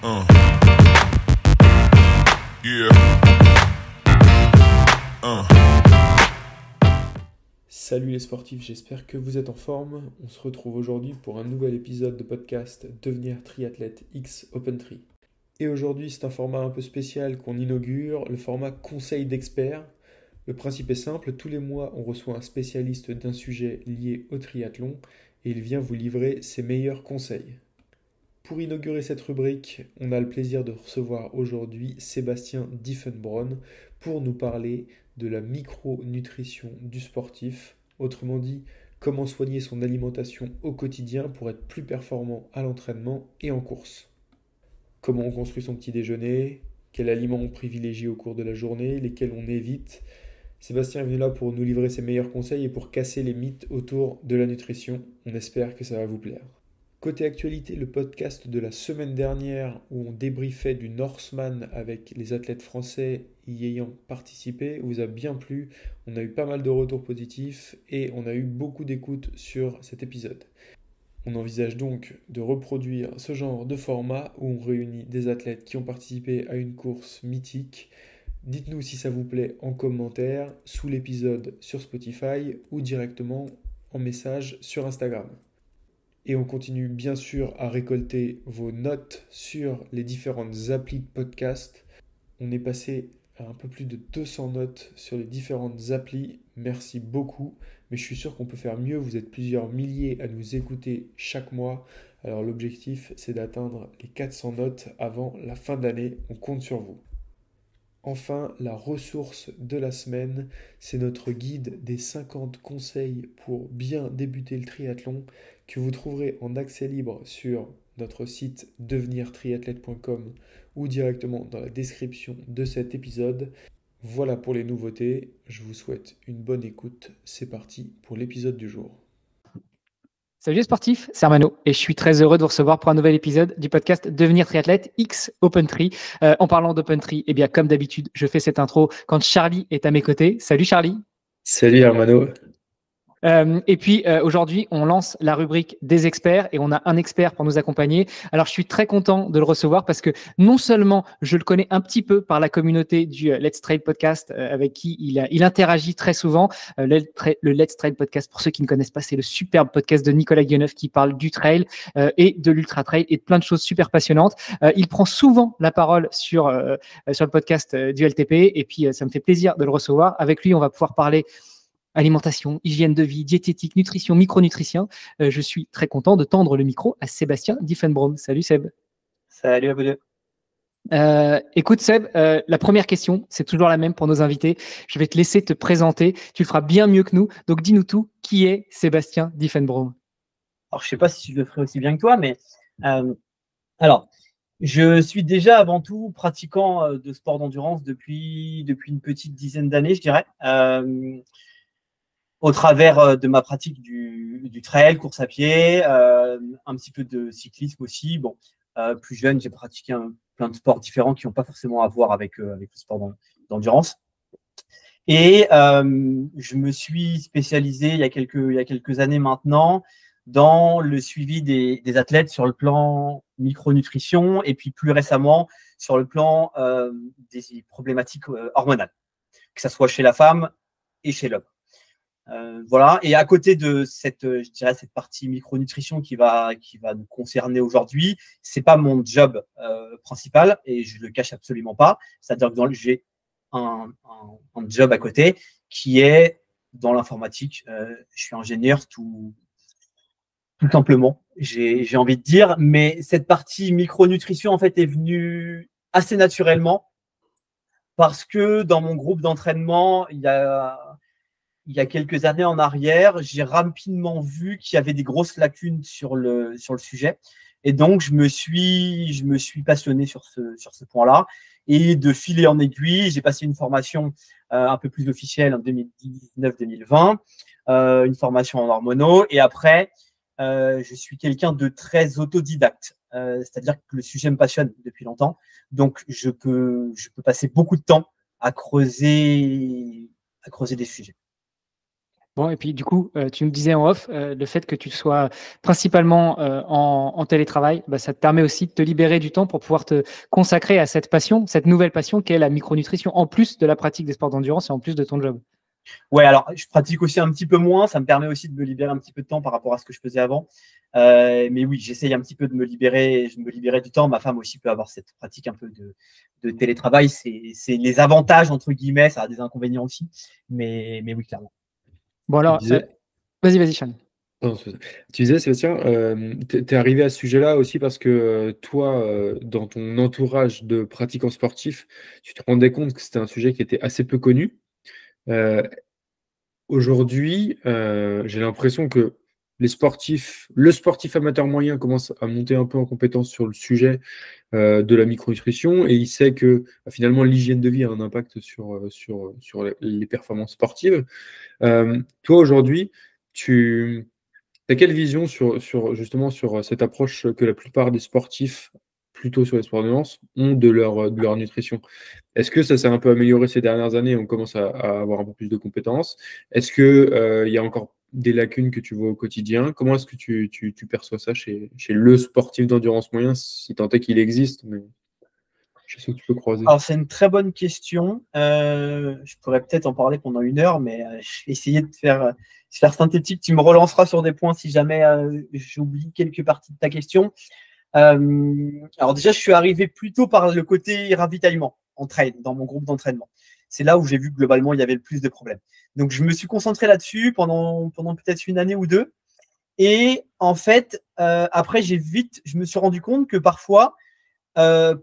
Uh, yeah. Salut les sportifs, j'espère que vous êtes en forme. On se retrouve aujourd'hui pour un nouvel épisode de podcast Devenir triathlète X Open Tri. Et aujourd'hui, c'est un format un peu spécial qu'on inaugure, le format conseil d'experts. Le principe est simple, tous les mois, on reçoit un spécialiste d'un sujet lié au triathlon et il vient vous livrer ses meilleurs conseils. Pour inaugurer cette rubrique, on a le plaisir de recevoir aujourd'hui Sébastien Diffenbronn pour nous parler de la micronutrition du sportif, autrement dit, comment soigner son alimentation au quotidien pour être plus performant à l'entraînement et en course. Comment on construit son petit déjeuner, quels aliments on privilégie au cours de la journée, lesquels on évite. Sébastien est venu là pour nous livrer ses meilleurs conseils et pour casser les mythes autour de la nutrition. On espère que ça va vous plaire. Côté actualité, le podcast de la semaine dernière où on débriefait du Norseman avec les athlètes français y ayant participé vous a bien plu. On a eu pas mal de retours positifs et on a eu beaucoup d'écoutes sur cet épisode. On envisage donc de reproduire ce genre de format où on réunit des athlètes qui ont participé à une course mythique. Dites-nous si ça vous plaît en commentaire, sous l'épisode sur Spotify ou directement en message sur Instagram. Et on continue bien sûr à récolter vos notes sur les différentes applis de podcast. On est passé à un peu plus de 200 notes sur les différentes applis. Merci beaucoup. Mais je suis sûr qu'on peut faire mieux. Vous êtes plusieurs milliers à nous écouter chaque mois. Alors l'objectif, c'est d'atteindre les 400 notes avant la fin d'année. On compte sur vous. Enfin, la ressource de la semaine, c'est notre guide des 50 conseils pour bien débuter le triathlon que vous trouverez en accès libre sur notre site devenirtriathlète.com ou directement dans la description de cet épisode. Voilà pour les nouveautés, je vous souhaite une bonne écoute, c'est parti pour l'épisode du jour. Salut les sportifs, c'est Armano et je suis très heureux de vous recevoir pour un nouvel épisode du podcast Devenir triathlète X Open Tri. En parlant d'Open Tri, eh bien comme d'habitude, je fais cette intro quand Charlie est à mes côtés. Salut Charlie. Salut Armano. Et puis aujourd'hui, on lance la rubrique des experts et on a un expert pour nous accompagner. Alors, je suis très content de le recevoir parce que non seulement je le connais un petit peu par la communauté du Let's Trail Podcast avec qui il interagit très souvent. Le Let's Trail Podcast, pour ceux qui ne connaissent pas, c'est le superbe podcast de Nicolas Guilleneuf qui parle du trail et de l'ultra trail et de plein de choses super passionnantes. Il prend souvent la parole sur le podcast du LTP et puis ça me fait plaisir de le recevoir. Avec lui, on va pouvoir parler alimentation, hygiène de vie, diététique, nutrition, micronutrition. Je suis très content de tendre le micro à Sébastien Diffenbronn. Salut Seb. Salut à vous deux. Écoute Seb, la première question, c'est toujours la même pour nos invités. Je vais te laisser te présenter. Tu le feras bien mieux que nous. Donc dis-nous tout. Qui est Sébastien Diffenbronn? Alors, je ne sais pas si je le ferai aussi bien que toi, mais alors, je suis déjà avant tout pratiquant de sport d'endurance depuis une petite dizaine d'années, je dirais. Au travers de ma pratique du trail, course à pied, un petit peu de cyclisme aussi. Bon, plus jeune, j'ai pratiqué plein de sports différents qui n'ont pas forcément à voir avec le sport d'endurance. Et je me suis spécialisé il y a quelques années maintenant dans le suivi des athlètes sur le plan micronutrition et puis plus récemment sur le plan des problématiques hormonales, que ce soit chez la femme et chez l'homme. Voilà. Et à côté de cette partie micronutrition qui va nous concerner aujourd'hui, c'est pas mon job principal et je le cache absolument pas. C'est-à-dire que j'ai un job à côté qui est dans l'informatique. Je suis ingénieur tout simplement. J'ai envie de dire, mais cette partie micronutrition en fait est venue assez naturellement parce que dans mon groupe d'entraînement, il y a quelques années en arrière, j'ai rapidement vu qu'il y avait des grosses lacunes sur le sujet. Et donc, je me suis passionné sur ce point-là. Et de fil en aiguille, j'ai passé une formation un peu plus officielle en 2019-2020, une formation en hormonaux. Et après, je suis quelqu'un de très autodidacte. C'est-à-dire que le sujet me passionne depuis longtemps. Donc, je peux passer beaucoup de temps à creuser des sujets. Bon, et puis du coup, tu me disais en off, le fait que tu sois principalement en télétravail, bah, ça te permet aussi de te libérer du temps pour pouvoir te consacrer à cette passion, cette nouvelle passion qu'est la micronutrition, en plus de la pratique des sports d'endurance et en plus de ton job. Ouais, alors je pratique aussi un petit peu moins. Ça me permet aussi de me libérer un petit peu de temps par rapport à ce que je faisais avant. Mais oui, j'essaye un petit peu de me libérer du temps. Ma femme aussi peut avoir cette pratique un peu de télétravail. C'est les avantages, entre guillemets. Ça a des inconvénients aussi. Mais oui, clairement. Bon Tu alors, disais, vas-y, Sean. non, tu disais, Sébastien, t'es arrivé à ce sujet-là aussi parce que toi, dans ton entourage de pratiquants sportifs, tu te rendais compte que c'était un sujet qui était assez peu connu. Euh, Aujourd'hui, j'ai l'impression que le sportif amateur moyen commence à monter un peu en compétence sur le sujet de la micronutrition et il sait que finalement l'hygiène de vie a un impact sur les performances sportives. Toi, aujourd'hui, tu as quelle vision justement sur cette approche que la plupart des sportifs, plutôt sur les sports d'endurance, ont de leur nutrition? Est-ce que ça s'est un peu amélioré ces dernières années? On commence à avoir un peu plus de compétences. Est-ce que il y a encore des lacunes que tu vois au quotidien? Comment est-ce que tu perçois ça chez le sportif d'endurance moyen, si tant est qu'il existe, mais je sais que tu peux croiser. Alors, c'est une très bonne question. Je pourrais peut-être en parler pendant 1 heure, mais je vais essayer de faire synthétique. Tu me relanceras sur des points si jamais j'oublie quelques parties de ta question. Alors déjà, je suis arrivé plutôt par le côté ravitaillement, dans mon groupe d'entraînement. C'est là où j'ai vu que globalement, il y avait le plus de problèmes. Donc, je me suis concentré là-dessus pendant peut-être 1 année ou 2. Et en fait, après, je me suis rendu compte que parfois,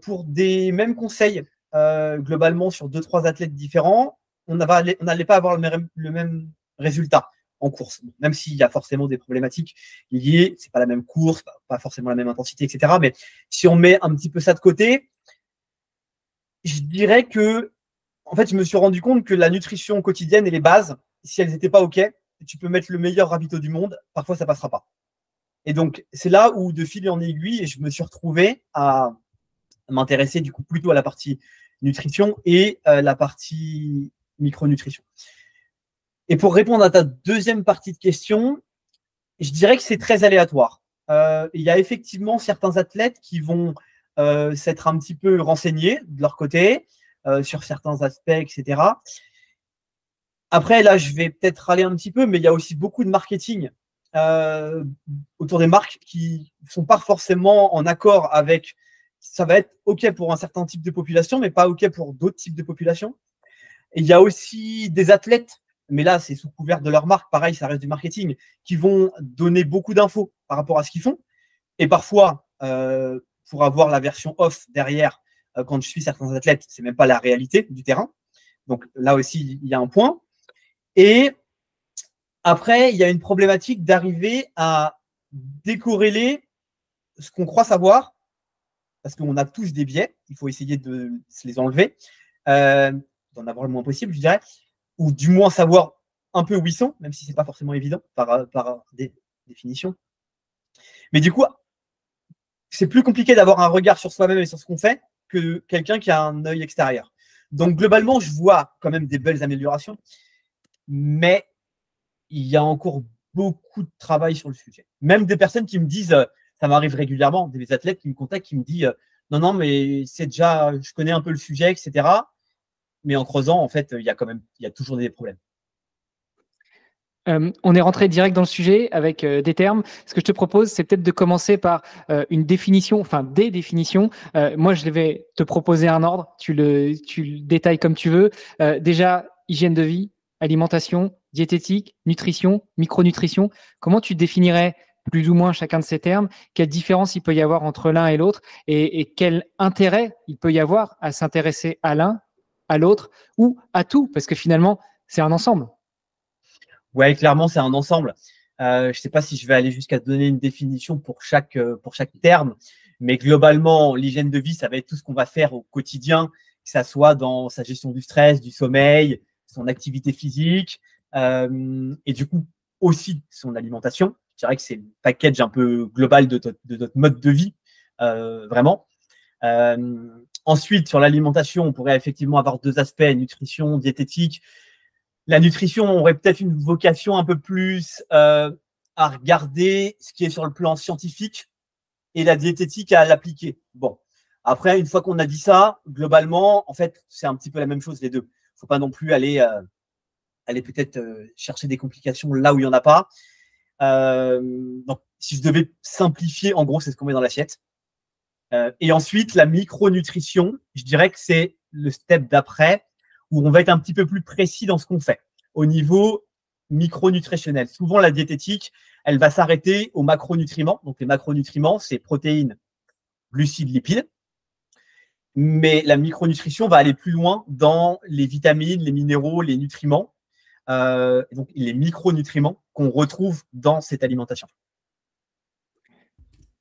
pour des mêmes conseils, globalement sur 2-3 athlètes différents, on n'allait pas avoir le même résultat en course, même s'il y a forcément des problématiques liées, c'est pas la même course, pas forcément la même intensité, etc. Mais si on met un petit peu ça de côté, je dirais que, en fait, je me suis rendu compte que la nutrition quotidienne et les bases, si elles n'étaient pas OK, tu peux mettre le meilleur ravito du monde, parfois ça passera pas. Et donc, c'est là où, de fil en aiguille, je me suis retrouvé à m'intéresser du coup plutôt à la partie nutrition et la partie micronutrition. Et pour répondre à ta deuxième partie de question, je dirais que c'est très aléatoire. Il y a effectivement certains athlètes qui vont s'être un petit peu renseignés de leur côté sur certains aspects, etc. Après, là, je vais peut-être râler un petit peu, mais il y a aussi beaucoup de marketing autour des marques qui ne sont pas forcément en accord avec. Ça va être OK pour un certain type de population, mais pas OK pour d'autres types de populations. Et il y a aussi des athlètes, mais là, c'est sous couvert de leur marque, pareil, ça reste du marketing, qui vont donner beaucoup d'infos par rapport à ce qu'ils font. Et parfois, pour avoir la version off derrière, quand je suis certains athlètes, c'est même pas la réalité du terrain. Donc là aussi, il y a un point. Et après, il y a une problématique d'arriver à décorréler ce qu'on croit savoir, parce qu'on a tous des biais, il faut essayer de se les enlever, d'en avoir le moins possible, je dirais, ou du moins savoir un peu où ils sont, même si ce n'est pas forcément évident par définition. Mais du coup, c'est plus compliqué d'avoir un regard sur soi-même et sur ce qu'on fait que quelqu'un qui a un œil extérieur. Donc, globalement, je vois quand même des belles améliorations, mais il y a encore beaucoup de travail sur le sujet. Même des personnes qui me disent, ça m'arrive régulièrement, des athlètes qui me contactent, qui me disent, non, mais c'est déjà, je connais un peu le sujet, etc. Mais en creusant, en fait, il y a toujours des problèmes. On est rentré direct dans le sujet avec des termes. Ce que je te propose, c'est peut-être de commencer par une définition, enfin des définitions. Moi, je vais te proposer un ordre. Tu le détailles comme tu veux. Déjà, hygiène de vie, alimentation, diététique, nutrition, micronutrition. Comment tu définirais plus ou moins chacun de ces termes? Quelle différence il peut y avoir entre l'un et l'autre? Et quel intérêt il peut y avoir à s'intéresser à l'un, à l'autre ou à tout? Parce que finalement, c'est un ensemble. Ouais, clairement, c'est un ensemble. Je ne sais pas si je vais aller jusqu'à donner une définition pour chaque terme, mais globalement, l'hygiène de vie, ça va être tout ce qu'on va faire au quotidien, que ça soit dans sa gestion du stress, du sommeil, son activité physique, et du coup aussi son alimentation. Je dirais que c'est le package un peu global de notre mode de vie, vraiment. Ensuite, sur l'alimentation, on pourrait effectivement avoir 2 aspects, nutrition, diététique. La nutrition aurait peut-être une vocation un peu plus à regarder ce qui est sur le plan scientifique et la diététique à l'appliquer. Bon, après, une fois qu'on a dit ça, globalement, en fait, c'est un petit peu la même chose les deux. Il ne faut pas non plus aller peut-être chercher des complications là où il n'y en a pas. Donc, si je devais simplifier, en gros, c'est ce qu'on met dans l'assiette. Et ensuite, la micronutrition, je dirais que c'est le step d'après où on va être un petit peu plus précis dans ce qu'on fait au niveau micronutritionnel. Souvent, la diététique, elle va s'arrêter aux macronutriments. Donc, les macronutriments, c'est protéines, glucides, lipides. Mais la micronutrition va aller plus loin dans les vitamines, les minéraux, les nutriments, donc les micronutriments qu'on retrouve dans cette alimentation.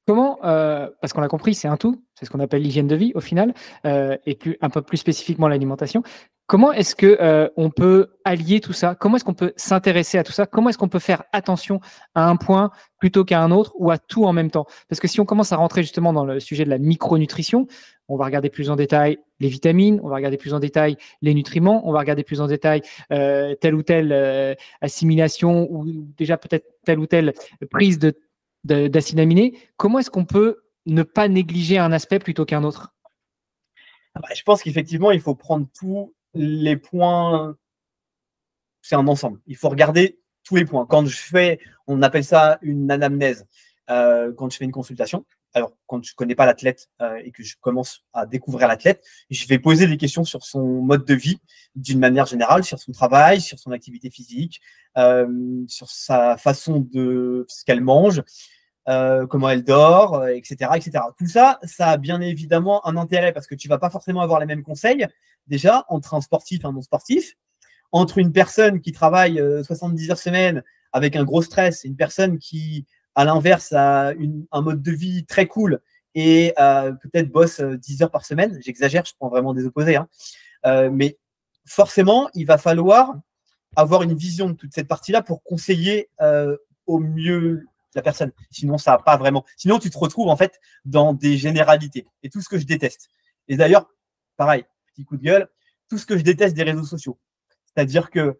Comment, parce qu'on l'a compris, c'est un tout, c'est ce qu'on appelle l'hygiène de vie au final, et un peu plus spécifiquement l'alimentation. Comment est-ce que on peut allier tout ça? Comment est-ce qu'on peut s'intéresser à tout ça? Comment est-ce qu'on peut faire attention à un point plutôt qu'à un autre ou à tout en même temps? Parce que si on commence à rentrer justement dans le sujet de la micronutrition, on va regarder plus en détail les vitamines, on va regarder plus en détail les nutriments, on va regarder plus en détail telle ou telle assimilation ou déjà peut-être telle ou telle prise d'acides aminés. Comment est-ce qu'on peut ne pas négliger un aspect plutôt qu'un autre? Je pense qu'effectivement, il faut prendre tous les points. C'est un ensemble. Il faut regarder tous les points. On appelle ça une anamnèse quand je fais une consultation. Alors, quand je ne connais pas l'athlète et que je commence à découvrir l'athlète, je vais poser des questions sur son mode de vie d'une manière générale, sur son travail, sur son activité physique, sur sa façon de ce qu'elle mange, comment elle dort, etc., etc. Tout ça, ça a bien évidemment un intérêt parce que tu ne vas pas forcément avoir les mêmes conseils déjà entre un sportif et un non-sportif, entre une personne qui travaille 70 heures semaine avec un gros stress et une personne qui, à l'inverse, a un mode de vie très cool et peut-être bosse 10 heures par semaine. J'exagère, je prends vraiment des opposés. Hein. Mais forcément, il va falloir avoir une vision de toute cette partie-là pour conseiller au mieux la personne. Sinon, ça n'a pas vraiment. Sinon, tu te retrouves en fait dans des généralités et tout ce que je déteste. Et d'ailleurs, pareil, petit coup de gueule, tout ce que je déteste des réseaux sociaux. C'est-à-dire que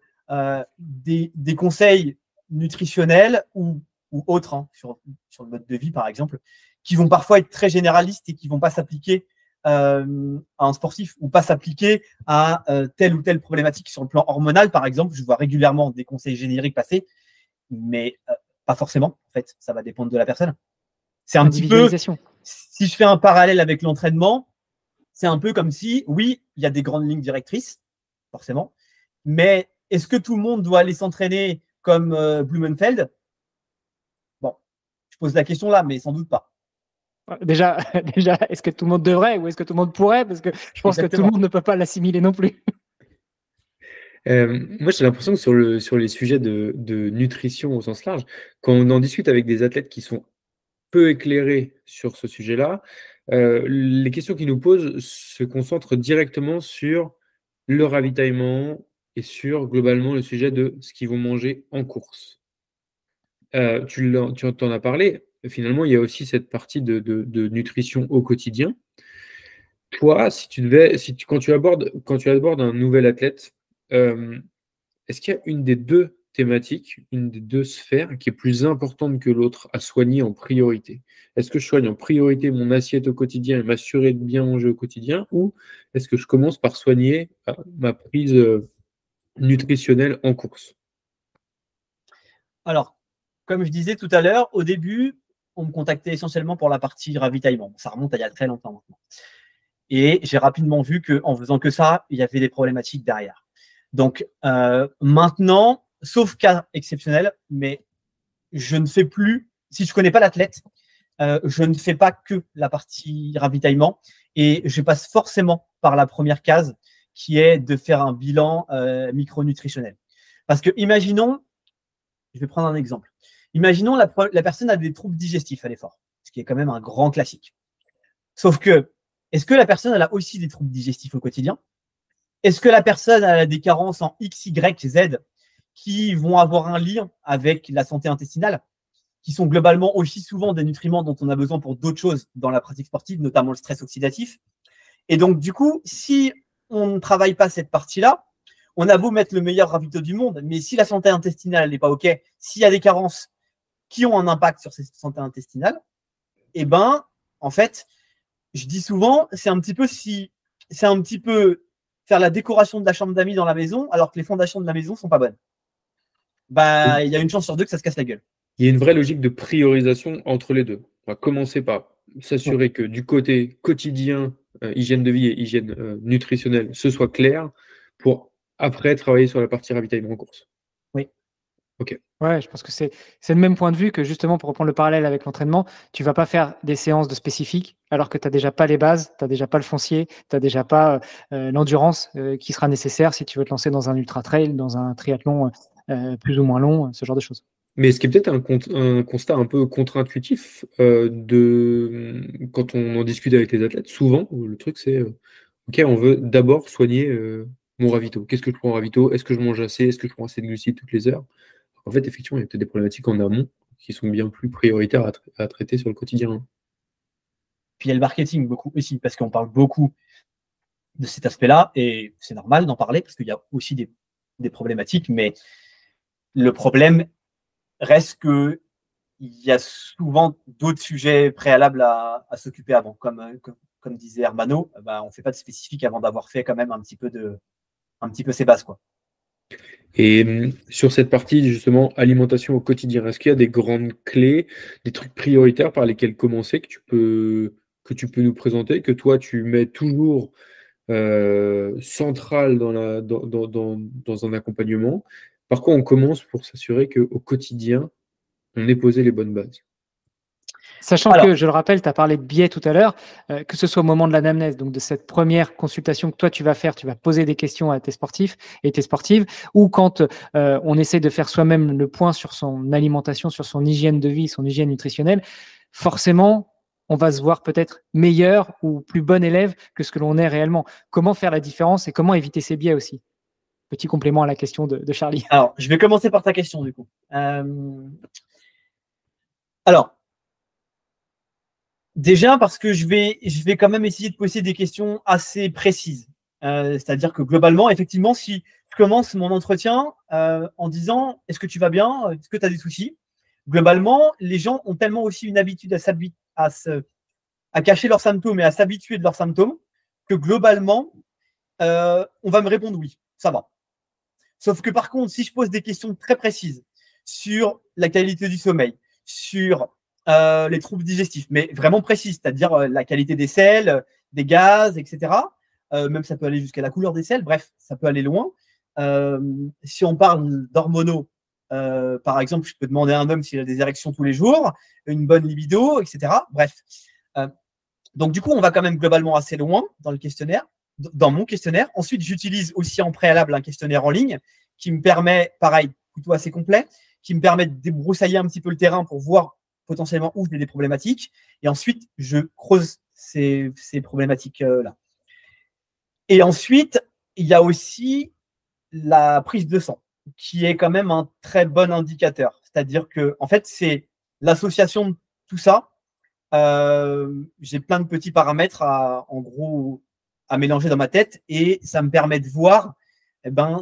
des conseils nutritionnels ou autres, hein, sur le mode de vie, par exemple, qui vont parfois être très généralistes et qui ne vont pas s'appliquer à un sportif ou pas s'appliquer à telle ou telle problématique sur le plan hormonal, par exemple. Je vois régulièrement des conseils génériques passer, mais pas forcément. En fait, ça va dépendre de la personne. C'est un petit peu, si je fais un parallèle avec l'entraînement, c'est un peu comme si, oui, il y a des grandes lignes directrices, forcément, mais est-ce que tout le monde doit aller s'entraîner comme Blumenfeld? Bon, je pose la question là, mais sans doute pas. Déjà, est-ce que tout le monde devrait ou est-ce que tout le monde pourrait? Parce que je pense que tout le monde ne peut pas l'assimiler non plus. Moi, j'ai l'impression que sur les sujets de nutrition au sens large, quand on en discute avec des athlètes qui sont peu éclairés sur ce sujet-là, les questions qu'ils nous posent se concentrent directement sur le ravitaillement et sur globalement le sujet de ce qu'ils vont manger en course. Tu en as parlé, finalement, il y a aussi cette partie de nutrition au quotidien. Toi, quand tu abordes un nouvel athlète, est-ce qu'il y a une des deux thématiques, une des deux sphères qui est plus importante que l'autre à soigner en priorité? Est-ce que je soigne en priorité mon assiette au quotidien et m'assurer de bien manger au quotidien, ou est-ce que je commence par soigner ma prise nutritionnelle en course? Alors, comme je disais tout à l'heure, au début, on me contactait essentiellement pour la partie ravitaillement. Ça remonte à il y a très longtemps maintenant. Et j'ai rapidement vu qu'en faisant que ça, il y avait des problématiques derrière. Donc, maintenant, sauf cas exceptionnel, mais je ne fais plus, si je ne connais pas l'athlète, je ne fais pas que la partie ravitaillement et je passe forcément par la première case qui est de faire un bilan micronutritionnel. Parce que imaginons, je vais prendre un exemple. Imaginons la personne a des troubles digestifs à l'effort, ce qui est quand même un grand classique. Sauf que, est-ce que la personne elle a aussi des troubles digestifs au quotidien? Est-ce que la personne elle a des carences en X, Y, Z qui vont avoir un lien avec la santé intestinale, qui sont globalement aussi souvent des nutriments dont on a besoin pour d'autres choses dans la pratique sportive, notamment le stress oxydatif? Et donc, du coup, si on ne travaille pas cette partie-là, on a beau mettre le meilleur ravito du monde, mais si la santé intestinale n'est pas OK, s'il y a des carences qui ont un impact sur cette santé intestinale, eh ben, en fait, je dis souvent, c'est un petit peu faire la décoration de la chambre d'amis dans la maison, alors que les fondations de la maison sont pas bonnes. Bah, il y a une chance sur deux que ça se casse la gueule. Il y a une vraie logique de priorisation entre les deux. On va commencer par s'assurer que du côté quotidien, hygiène de vie et hygiène nutritionnelle, ce soit clair pour après travailler sur la partie ravitaillement en course. Oui. Ok. Ouais, je pense que c'est le même point de vue que justement, pour reprendre le parallèle avec l'entraînement, tu vas pas faire des séances de spécifiques alors que tu n'as déjà pas les bases, tu n'as déjà pas le foncier, tu n'as déjà pas l'endurance qui sera nécessaire si tu veux te lancer dans un ultra trail, dans un triathlon plus ou moins long, ce genre de choses. Mais ce qui est peut-être un constat un peu contre-intuitif quand on en discute avec les athlètes, souvent, le truc c'est OK, on veut d'abord soigner mon ravito. Qu'est-ce que je prends en ravito? Est-ce que je mange assez? Est-ce que je prends assez de glucides toutes les heures? En fait, effectivement, il y a peut-être des problématiques en amont qui sont bien plus prioritaires à traiter sur le quotidien. Puis il y a le marketing beaucoup aussi, parce qu'on parle beaucoup de cet aspect-là, et c'est normal d'en parler, parce qu'il y a aussi des problématiques, mais le problème reste qu'il y a souvent d'autres sujets préalables à s'occuper avant. Comme disait Hermano, on ne fait pas de spécifique avant d'avoir fait quand même un petit peu ses bases, quoi. Et sur cette partie, justement, alimentation au quotidien, est-ce qu'il y a des grandes clés, des trucs prioritaires par lesquels commencer que tu peux nous présenter, que toi, tu mets toujours central dans un accompagnement? Par quoi on commence pour s'assurer qu'au quotidien, on ait posé les bonnes bases? Sachant que, je le rappelle, tu as parlé de biais tout à l'heure, que ce soit au moment de l'anamnèse, donc de cette première consultation que toi tu vas faire, tu vas poser des questions à tes sportifs et tes sportives, ou quand on essaie de faire soi-même le point sur son alimentation, sur son hygiène de vie, son hygiène nutritionnelle, forcément, on va se voir peut-être meilleur ou plus bon élève que ce que l'on est réellement. Comment faire la différence et comment éviter ces biais aussi? Petit complément à la question de Charlie. Alors, je vais commencer par ta question du coup. Alors, déjà, parce que je vais quand même essayer de poser des questions assez précises. C'est-à-dire que globalement, effectivement, si je commence mon entretien en disant « Est-ce que tu vas bien? Est-ce que tu as des soucis ?» Globalement, les gens ont tellement aussi une habitude à cacher leurs symptômes et à s'habituer de leurs symptômes que globalement, on va me répondre « Oui, ça va ». Sauf que par contre, si je pose des questions très précises sur la qualité du sommeil, sur les troubles digestifs, mais vraiment précises, c'est-à-dire la qualité des selles, des gaz, etc. Même ça peut aller jusqu'à la couleur des selles, bref, ça peut aller loin. Si on parle d'hormonaux, par exemple, je peux demander à un homme s'il a des érections tous les jours, une bonne libido, etc. Bref. Donc du coup, on va quand même globalement assez loin dans le questionnaire, dans mon questionnaire. Ensuite, j'utilise aussi en préalable un questionnaire en ligne qui me permet, pareil, plutôt assez complet, qui me permet de débroussailler un petit peu le terrain pour voir potentiellement où j'ai des problématiques. Et ensuite, je creuse ces problématiques-là. Et ensuite, il y a aussi la prise de sang, qui est quand même un très bon indicateur. C'est-à-dire que, en fait, c'est l'association de tout ça. J'ai plein de petits paramètres en gros à mélanger dans ma tête et ça me permet de voir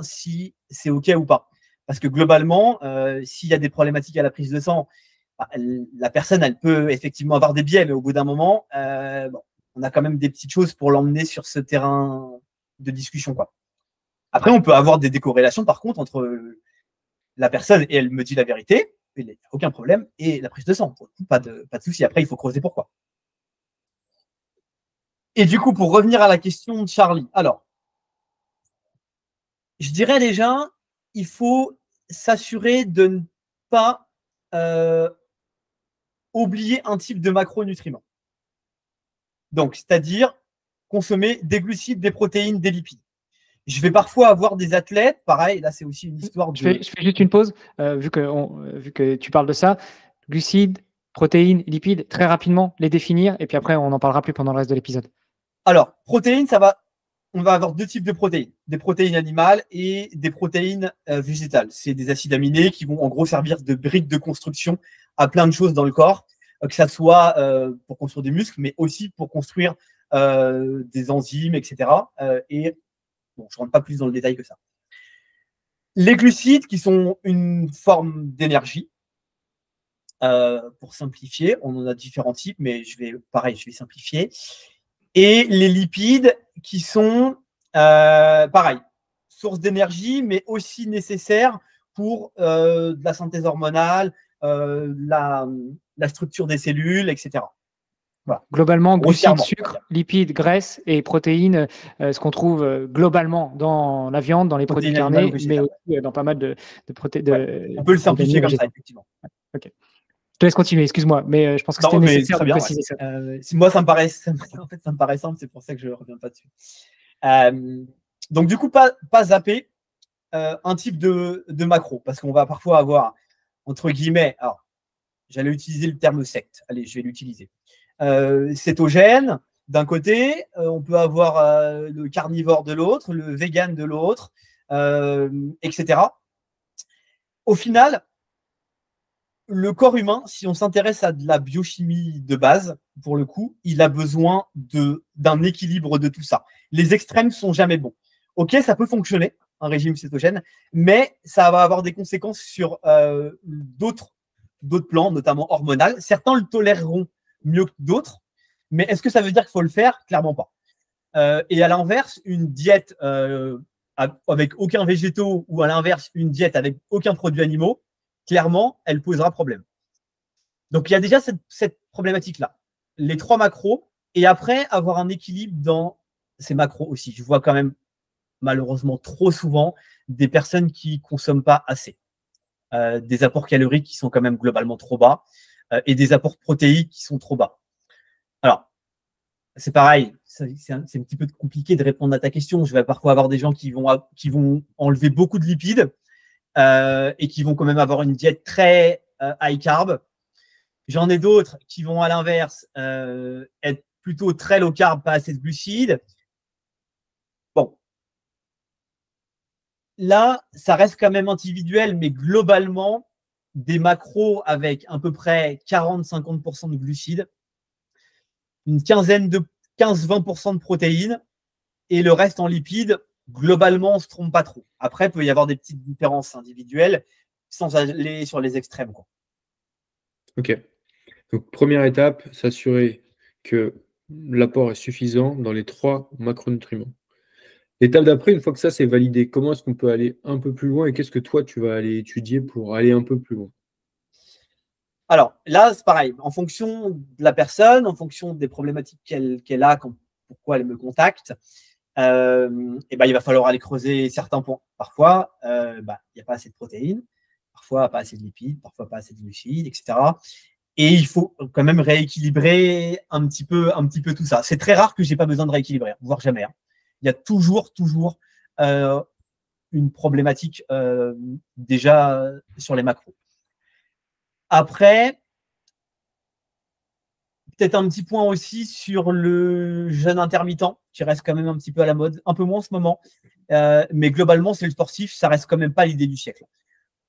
si c'est OK ou pas. Parce que globalement, s'il y a des problématiques à la prise de sang, la personne, elle peut effectivement avoir des biais, mais au bout d'un moment, on a quand même des petites choses pour l'emmener sur ce terrain de discussion, quoi. Après, on peut avoir des décorrélations, par contre, entre la personne et elle me dit la vérité, il n'y a aucun problème, et la prise de sang, pas de souci. Après, il faut creuser pourquoi. Et du coup, pour revenir à la question de Charlie, alors, je dirais déjà, il faut s'assurer de ne pas oublier un type de macronutriments. Donc, c'est-à-dire consommer des glucides, des protéines, des lipides. Je vais parfois avoir des athlètes, pareil, là c'est aussi une histoire de… Je fais juste une pause, vu que tu parles de ça. Glucides, protéines, lipides, très rapidement, les définir, et puis après on n'en parlera plus pendant le reste de l'épisode. Alors, protéines, on va avoir deux types de protéines, des protéines animales et des protéines végétales. C'est des acides aminés qui vont en gros servir de briques de construction à plein de choses dans le corps, que ça soit pour construire des muscles, mais aussi pour construire des enzymes, etc. Et bon, je ne rentre pas plus dans le détail que ça. Les glucides qui sont une forme d'énergie. Pour simplifier, on en a différents types, mais je vais simplifier. Et les lipides qui sont, pareil, source d'énergie, mais aussi nécessaires pour de la synthèse hormonale, la structure des cellules, etc. Voilà. Globalement, glucides, Grossièrement. sucre, lipides, graisses et protéines, ce qu'on trouve globalement dans la viande, dans les produits Protéines carnés, animales, mais aussi dans pas mal de protéines. ouais. On peut le simplifier comme ça, effectivement. Ok. Je te laisse continuer, excuse-moi, mais je pense que c'était nécessaire de préciser ça. Moi, ça me paraît simple, c'est pour ça que je ne reviens pas dessus. Donc, du coup, pas zapper un type de macro, parce qu'on va parfois avoir, entre guillemets, alors, j'allais utiliser le terme secte, allez, je vais l'utiliser. Cétogène, d'un côté, on peut avoir le carnivore de l'autre, le vegan de l'autre, etc. Au final, le corps humain, si on s'intéresse à de la biochimie de base, pour le coup, il a besoin d'un équilibre de tout ça. Les extrêmes sont jamais bons. Ok, ça peut fonctionner, un régime cétogène, mais ça va avoir des conséquences sur d'autres plans, notamment hormonal. Certains le toléreront mieux que d'autres, mais est-ce que ça veut dire qu'il faut le faire? Clairement pas. Et à l'inverse, une diète avec aucun végétaux ou à l'inverse, une diète avec aucun produit animaux, clairement, elle posera problème. Donc, il y a déjà cette problématique-là. Les 3 macros, et après, avoir un équilibre dans ces macros aussi. Je vois quand même, malheureusement, trop souvent des personnes qui ne consomment pas assez. Des apports caloriques qui sont quand même globalement trop bas et des apports protéiques qui sont trop bas. Alors, c'est pareil, c'est un petit peu compliqué de répondre à ta question. Je vais parfois avoir des gens qui vont enlever beaucoup de lipides et qui vont quand même avoir une diète très high carb. J'en ai d'autres qui vont à l'inverse être plutôt très low carb, pas assez de glucides. Bon. Là, ça reste quand même individuel, mais globalement, des macros avec à peu près 40-50% de glucides, une 15-20% de protéines et le reste en lipides, globalement, on ne se trompe pas trop. Après, il peut y avoir des petites différences individuelles sans aller sur les extrêmes, quoi. Ok. Donc, première étape, s'assurer que l'apport est suffisant dans les 3 macronutriments. L'étape d'après, une fois que ça c'est validé, comment est-ce qu'on peut aller un peu plus loin et qu'est-ce que toi tu vas aller étudier pour aller un peu plus loin? Alors là, c'est pareil. En fonction de la personne, en fonction des problématiques qu'elle a, pourquoi elle me contacte, et il va falloir aller creuser certains points. Parfois, il n'y a pas assez de protéines, parfois pas assez de lipides, parfois pas assez de glucides, etc. Et il faut quand même rééquilibrer un petit peu tout ça. C'est très rare que je n'ai pas besoin de rééquilibrer, voire jamais. Il y a toujours une problématique déjà sur les macros. Après, peut-être un petit point aussi sur le jeûne intermittent, qui reste quand même un petit peu à la mode, un peu moins en ce moment. Mais globalement, c'est le sportif, ça reste quand même pas l'idée du siècle.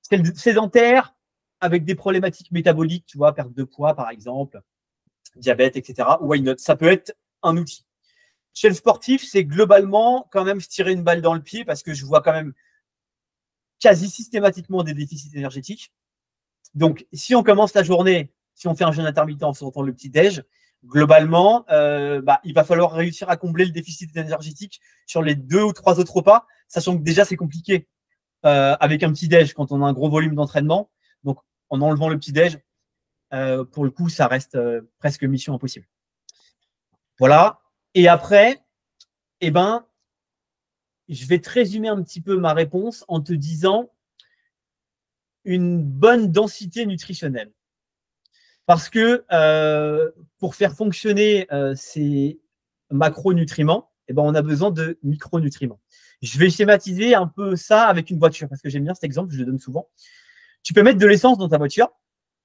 C'est le sédentaire avec des problématiques métaboliques, tu vois, perte de poids par exemple, diabète, etc. Why not? Ça peut être un outil. Chez le sportif, c'est globalement quand même se tirer une balle dans le pied parce que je vois quand même quasi systématiquement des déficits énergétiques. Donc, si on commence la journée, si on fait un jeûne intermittent en sortant le petit-déj, globalement, il va falloir réussir à combler le déficit énergétique sur les 2 ou 3 autres repas, sachant que déjà, c'est compliqué avec un petit-déj quand on a un gros volume d'entraînement. Donc, en enlevant le petit-déj, pour le coup, ça reste presque mission impossible. Voilà. Et après, je vais te résumer un petit peu ma réponse en te disant une bonne densité nutritionnelle. Parce que pour faire fonctionner ces macronutriments, on a besoin de micronutriments. Je vais schématiser un peu ça avec une voiture, parce que j'aime bien cet exemple, je le donne souvent. Tu peux mettre de l'essence dans ta voiture,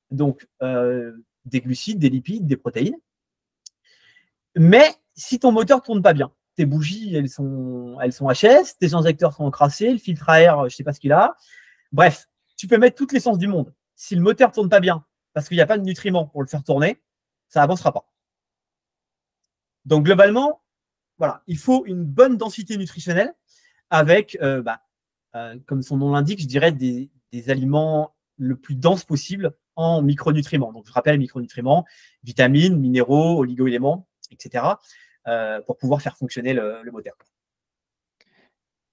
donc des glucides, des lipides, des protéines. Mais si ton moteur ne tourne pas bien, tes bougies, elles sont HS, tes injecteurs sont encrassés, le filtre à air, je ne sais pas ce qu'il a. Bref, tu peux mettre toute l'essence du monde. Si le moteur ne tourne pas bien, parce qu'il n'y a pas de nutriments pour le faire tourner, ça n'avancera pas. Donc, globalement, voilà, il faut une bonne densité nutritionnelle avec comme son nom l'indique, je dirais des aliments le plus denses possible en micronutriments. Donc, je rappelle micronutriments, vitamines, minéraux, oligo-éléments, etc., pour pouvoir faire fonctionner le moteur.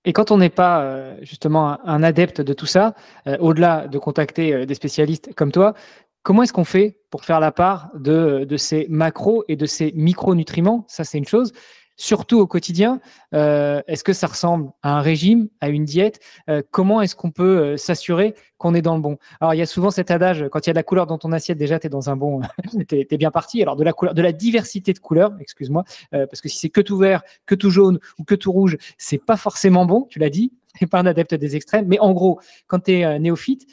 Et quand on n'est pas justement un adepte de tout ça, au-delà de contacter des spécialistes comme toi, comment est-ce qu'on fait pour faire la part de ces macros et de ces micronutriments? Ça, c'est une chose. Surtout au quotidien, est-ce que ça ressemble à un régime, à une diète? Comment est-ce qu'on peut s'assurer qu'on est dans le bon? Alors, il y a souvent cet adage, quand il y a de la couleur dans ton assiette, déjà, tu es dans un bon, tu es bien parti. Alors, de la couleur, de la diversité de couleurs, excuse-moi, parce que si c'est que tout vert, que tout jaune ou que tout rouge, c'est pas forcément bon, tu l'as dit. Tu n'es pas un adepte des extrêmes. Mais en gros, quand tu es néophyte,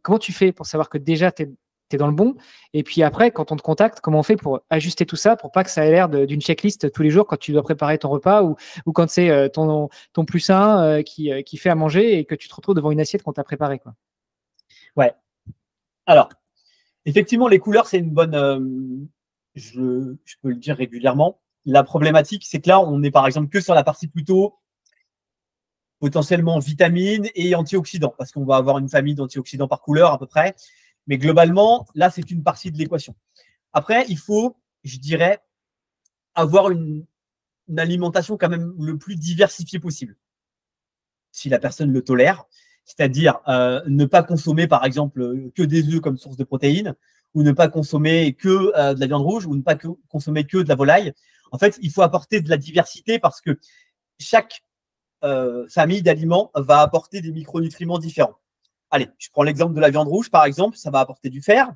comment tu fais pour savoir que déjà tu es dans le bon? Et puis après, quand on te contacte, comment on fait pour ajuster tout ça pour pas que ça ait l'air d'une checklist tous les jours quand tu dois préparer ton repas ou quand c'est ton plus un qui fait à manger et que tu te retrouves devant une assiette qu'on t'a préparée, quoi. Ouais. Alors, effectivement, les couleurs, c'est une bonne. Je peux le dire régulièrement. La problématique, c'est que là, on est par exemple que sur la partie plutôt potentiellement vitamines et antioxydants, parce qu'on va avoir une famille d'antioxydants par couleur à peu près. Mais globalement, là, c'est une partie de l'équation. Après, il faut, je dirais, avoir une alimentation quand même le plus diversifiée possible, si la personne le tolère. C'est-à-dire ne pas consommer, par exemple, que des œufs comme source de protéines, ou ne pas consommer que de la viande rouge, ou ne pas consommer que de la volaille. En fait, il faut apporter de la diversité parce que chaque famille d'aliments va apporter des micronutriments différents. Allez, je prends l'exemple de la viande rouge, par exemple, ça va apporter du fer,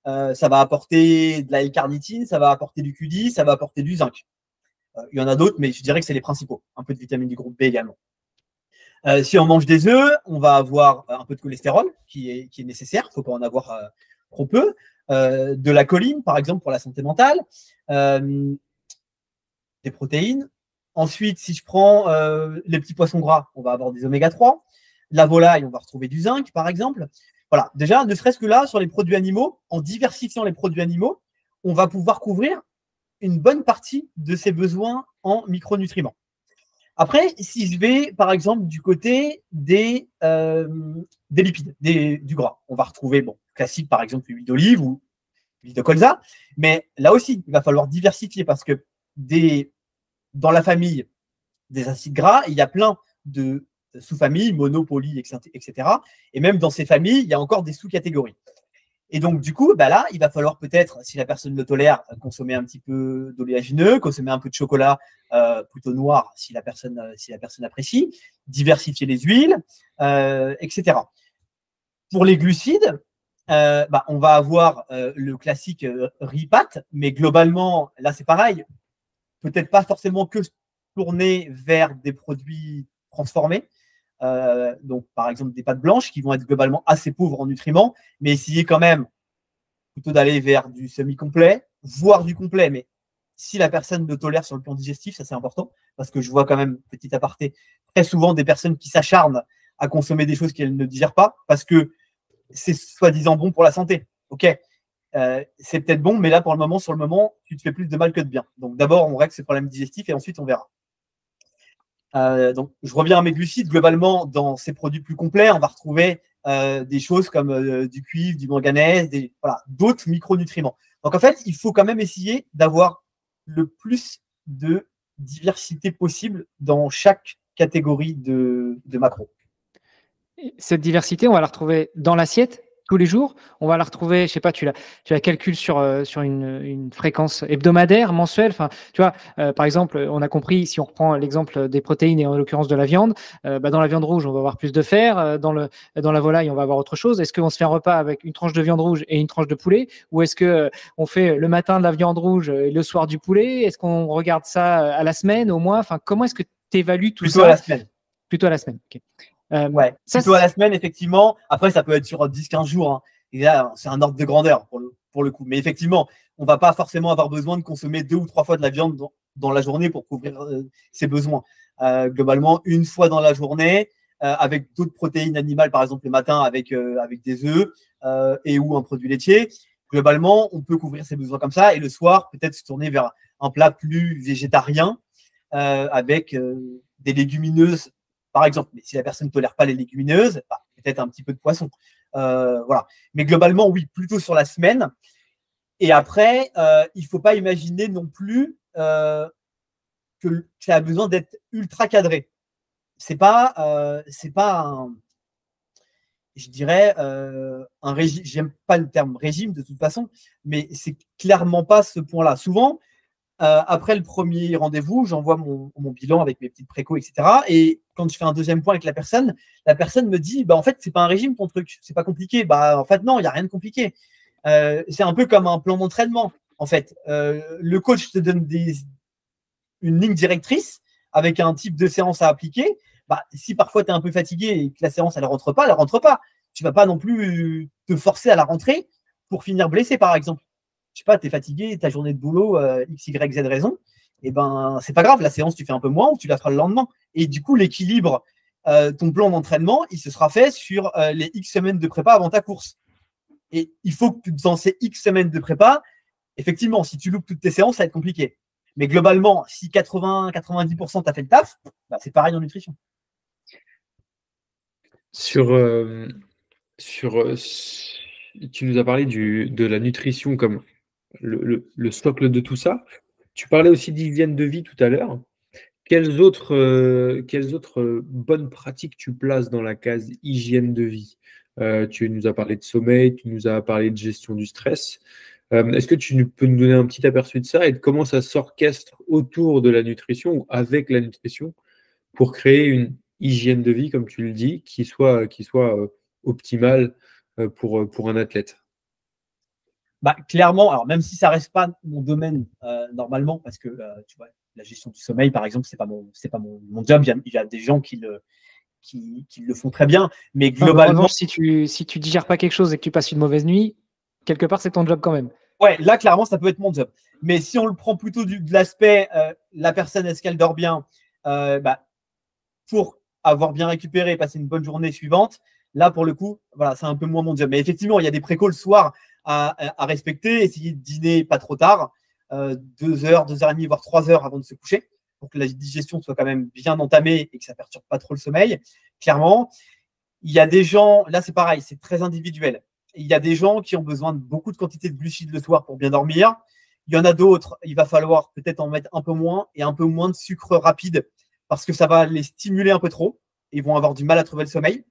ça va apporter de la L-carnitine, ça va apporter du QI, ça va apporter du zinc. Il y en a d'autres, mais je dirais que c'est les principaux. Un peu de vitamine du groupe B également. Si on mange des œufs, on va avoir un peu de cholestérol qui est nécessaire, il ne faut pas en avoir trop peu. De la choline, par exemple, pour la santé mentale. Des protéines. Ensuite, si je prends les petits poissons gras, on va avoir des oméga 3. La volaille, on va retrouver du zinc, par exemple. Voilà, déjà, ne serait-ce que là, sur les produits animaux, en diversifiant les produits animaux, on va pouvoir couvrir une bonne partie de ces besoins en micronutriments. Après, si je vais, par exemple, du côté des lipides, du gras, on va retrouver, bon, classique, par exemple, l'huile d'olive ou l'huile de colza. Mais là aussi, il va falloir diversifier parce que dans la famille des acides gras, il y a plein de sous-familles, mono, poly, etc. Et même dans ces familles, il y a encore des sous-catégories. Et donc, du coup, bah là, il va falloir peut-être, si la personne le tolère, consommer un petit peu d'oléagineux, consommer un peu de chocolat plutôt noir si la personne apprécie, diversifier les huiles, etc. Pour les glucides, on va avoir le classique riz-pâte, mais globalement, là, c'est pareil. Peut-être pas forcément que tourner vers des produits transformés. Donc, par exemple, des pâtes blanches qui vont être globalement assez pauvres en nutriments, mais essayer quand même plutôt d'aller vers du semi-complet, voire du complet. Mais si la personne le tolère sur le plan digestif, ça c'est important, parce que je vois quand même, petit aparté, très souvent des personnes qui s'acharnent à consommer des choses qu'elles ne digèrent pas, parce que c'est soi-disant bon pour la santé. Ok, c'est peut-être bon, mais là, pour le moment, sur le moment, tu te fais plus de mal que de bien. Donc, d'abord, on règle ces problèmes digestifs et ensuite, on verra. Donc, je reviens à mes glucides. Globalement, dans ces produits plus complets, on va retrouver des choses comme du cuivre, du manganèse, d'autres micronutriments. Donc, en fait, il faut quand même essayer d'avoir le plus de diversité possible dans chaque catégorie de macros. Cette diversité, on va la retrouver dans l'assiette tous les jours. On va la retrouver, je sais pas, tu la calcules sur une fréquence hebdomadaire, mensuelle. Enfin, tu vois, par exemple, on a compris, si on reprend l'exemple des protéines et en l'occurrence de la viande, dans la viande rouge, on va avoir plus de fer. Dans la volaille, on va avoir autre chose. Est-ce qu'on se fait un repas avec une tranche de viande rouge et une tranche de poulet, ou est-ce que on fait le matin de la viande rouge et le soir du poulet? Est-ce qu'on regarde ça à la semaine, au mois? Enfin, comment est-ce que tu évalues tout ça? Plutôt à la semaine. Plutôt à la semaine. Okay. Ouais, plutôt à la semaine, effectivement. Après, ça peut être sur 10-15 jours. Hein. Et là, c'est un ordre de grandeur pour le coup. Mais effectivement, on ne va pas forcément avoir besoin de consommer 2 ou 3 fois de la viande dans la journée pour couvrir ses besoins. Globalement, une fois dans la journée, avec d'autres protéines animales, par exemple le matin avec des œufs et ou un produit laitier. Globalement, on peut couvrir ses besoins comme ça. Et le soir, peut-être se tourner vers un plat plus végétarien avec des légumineuses par exemple. Mais si la personne ne tolère pas les légumineuses, bah, peut-être un petit peu de poisson. Voilà. Mais globalement, oui, plutôt sur la semaine. Et après, il ne faut pas imaginer non plus que ça a besoin d'être ultra cadré. C'est pas je dirais, un régime. J'aime pas le terme régime de toute façon, mais c'est clairement pas ce point-là. Souvent, après le premier rendez-vous, j'envoie mon bilan avec mes petites précaux, etc. Et quand je fais un deuxième point avec la personne me dit, bah, en fait, c'est pas un régime ton truc, c'est pas compliqué. Bah, en fait, non, il n'y a rien de compliqué. C'est un peu comme un plan d'entraînement. En fait, le coach te donne une ligne directrice avec un type de séance à appliquer. Bah, si parfois tu es un peu fatigué et que la séance elle rentre pas, elle rentre pas. Tu vas pas non plus te forcer à la rentrer pour finir blessé, par exemple. Je sais pas, tu es fatigué, ta journée de boulot, X, Y, Z raison, et ben c'est pas grave, la séance tu fais un peu moins ou tu la feras le lendemain. Et du coup, l'équilibre, ton plan d'entraînement, il se sera fait sur les X semaines de prépa avant ta course. Et il faut que dans ces X semaines de prépa, effectivement, si tu loupes toutes tes séances, ça va être compliqué. Mais globalement, si 80-90% t'as fait le taf, bah, c'est pareil en nutrition. Tu nous as parlé de la nutrition comme le socle de tout ça. Tu parlais aussi d'hygiène de vie tout à l'heure. Quelles autres bonnes pratiques tu places dans la case hygiène de vie? Tu nous as parlé de sommeil, tu nous as parlé de gestion du stress. Est-ce que tu peux nous donner un petit aperçu de ça et de comment ça s'orchestre autour de la nutrition ou avec la nutrition pour créer une hygiène de vie, comme tu le dis, qui soit optimale pour un athlète? Bah, clairement, alors même si ça reste pas mon domaine normalement, parce que tu vois, la gestion du sommeil, par exemple, c'est pas mon job. Il y a des gens qui le font très bien, mais globalement. En revanche, si tu digères pas quelque chose et que tu passes une mauvaise nuit, quelque part, c'est ton job quand même. Ouais, là, clairement, ça peut être mon job. Mais si on le prend plutôt de l'aspect, la personne, est-ce qu'elle dort bien, bah, pour avoir bien récupéré et passer une bonne journée suivante, là, pour le coup, voilà, c'est un peu moins mon job. Mais effectivement, il y a des précols le soir à respecter, essayer de dîner pas trop tard, 2 heures, 2h30, voire 3 heures avant de se coucher, pour que la digestion soit quand même bien entamée et que ça ne perturbe pas trop le sommeil. Clairement, il y a des gens, là c'est pareil, c'est très individuel. Il y a des gens qui ont besoin de beaucoup de quantité de glucides le soir pour bien dormir. Il y en a d'autres, il va falloir peut-être en mettre un peu moins et un peu moins de sucre rapide parce que ça va les stimuler un peu trop. Ils vont avoir du mal à trouver le sommeil.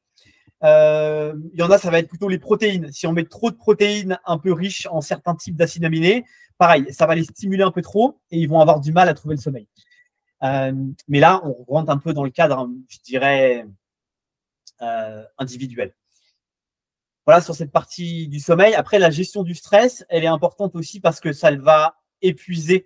Il y en a, ça va être plutôt les protéines. Si on met trop de protéines un peu riches en certains types d'acides aminés, pareil, ça va les stimuler un peu trop et ils vont avoir du mal à trouver le sommeil. Mais là, on rentre un peu dans le cadre, je dirais, individuel. Voilà sur cette partie du sommeil. Après, la gestion du stress, elle est importante aussi parce que ça va épuiser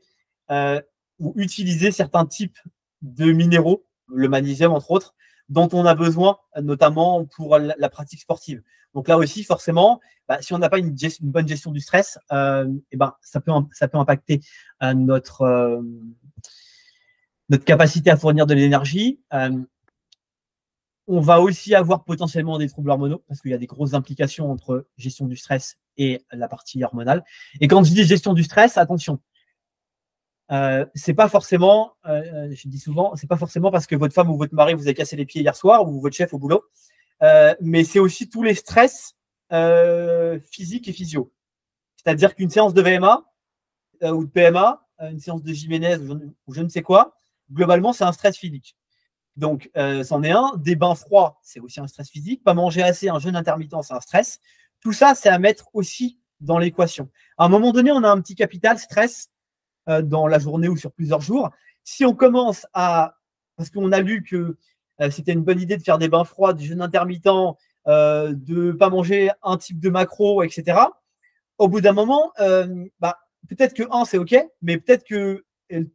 ou utiliser certains types de minéraux, le magnésium entre autres, dont on a besoin, notamment pour la pratique sportive. Donc là aussi, forcément, bah, si on n'a pas une bonne gestion du stress, et ben, ça peut impacter notre capacité à fournir de l'énergie. On va aussi avoir potentiellement des troubles hormonaux parce qu'il y a des grosses implications entre gestion du stress et la partie hormonale. Et quand je dis gestion du stress, attention, c'est pas forcément, je dis souvent, c'est pas forcément parce que votre femme ou votre mari vous a cassé les pieds hier soir ou votre chef au boulot, mais c'est aussi tous les stress physiques et physio. C'est-à-dire qu'une séance de VMA ou de PMA, une séance de Jiménez ou je ne sais quoi, globalement, c'est un stress physique. Donc, c'en est un. Des bains froids, c'est aussi un stress physique. Pas manger assez, un jeûne intermittent, c'est un stress. Tout ça, c'est à mettre aussi dans l'équation. À un moment donné, on a un petit capital stress dans la journée ou sur plusieurs jours. Si on commence à… Parce qu'on a lu que c'était une bonne idée de faire des bains froids, du jeûne intermittent, de ne pas manger un type de macro, etc. Au bout d'un moment, peut-être que c'est OK, mais peut-être que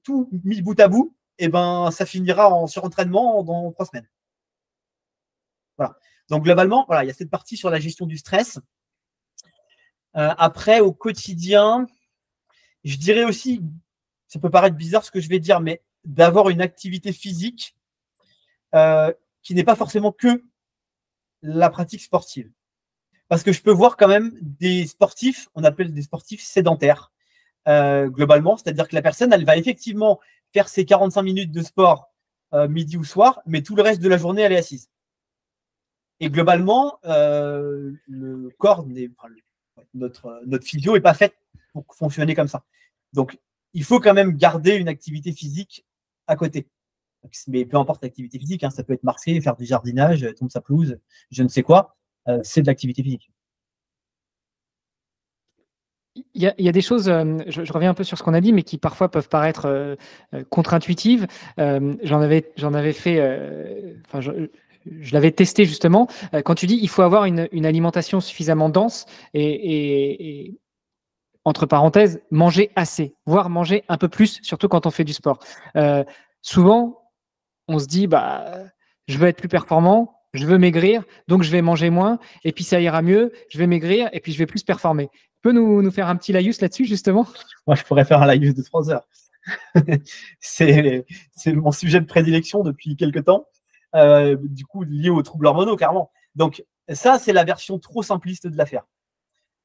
tout mis bout à bout, et ben, ça finira en surentraînement dans 3 semaines. Voilà. Donc, globalement, voilà, il y a cette partie sur la gestion du stress. Après, au quotidien, je dirais aussi, ça peut paraître bizarre ce que je vais dire, mais d'avoir une activité physique qui n'est pas forcément que la pratique sportive. Parce que je peux voir quand même des sportifs, on appelle des sportifs sédentaires, globalement, c'est-à-dire que la personne, elle va effectivement faire ses 45 minutes de sport midi ou soir, mais tout le reste de la journée, elle est assise. Et globalement, le corps, notre physio n'est pas fait pour fonctionner comme ça. Donc, il faut quand même garder une activité physique à côté. Mais peu importe l'activité physique, hein, ça peut être marcher, faire du jardinage, tondre sa pelouse, je ne sais quoi, c'est de l'activité physique. Il y a des choses, je reviens un peu sur ce qu'on a dit, mais qui parfois peuvent paraître contre-intuitives. J'en avais fait, enfin, je l'avais testé justement. Quand tu dis il faut avoir une alimentation suffisamment dense et entre parenthèses, manger assez, voire manger un peu plus, surtout quand on fait du sport. Souvent, on se dit, je veux être plus performant, je veux maigrir, donc je vais manger moins, et puis ça ira mieux, je vais maigrir, et puis je vais plus performer. Tu peux nous faire un petit laïus là-dessus, justement? Moi, je pourrais faire un laïus de 3 heures. C'est mon sujet de prédilection depuis quelques temps, du coup, lié aux troubles hormonaux, carrément. Donc, ça, c'est la version trop simpliste de l'affaire.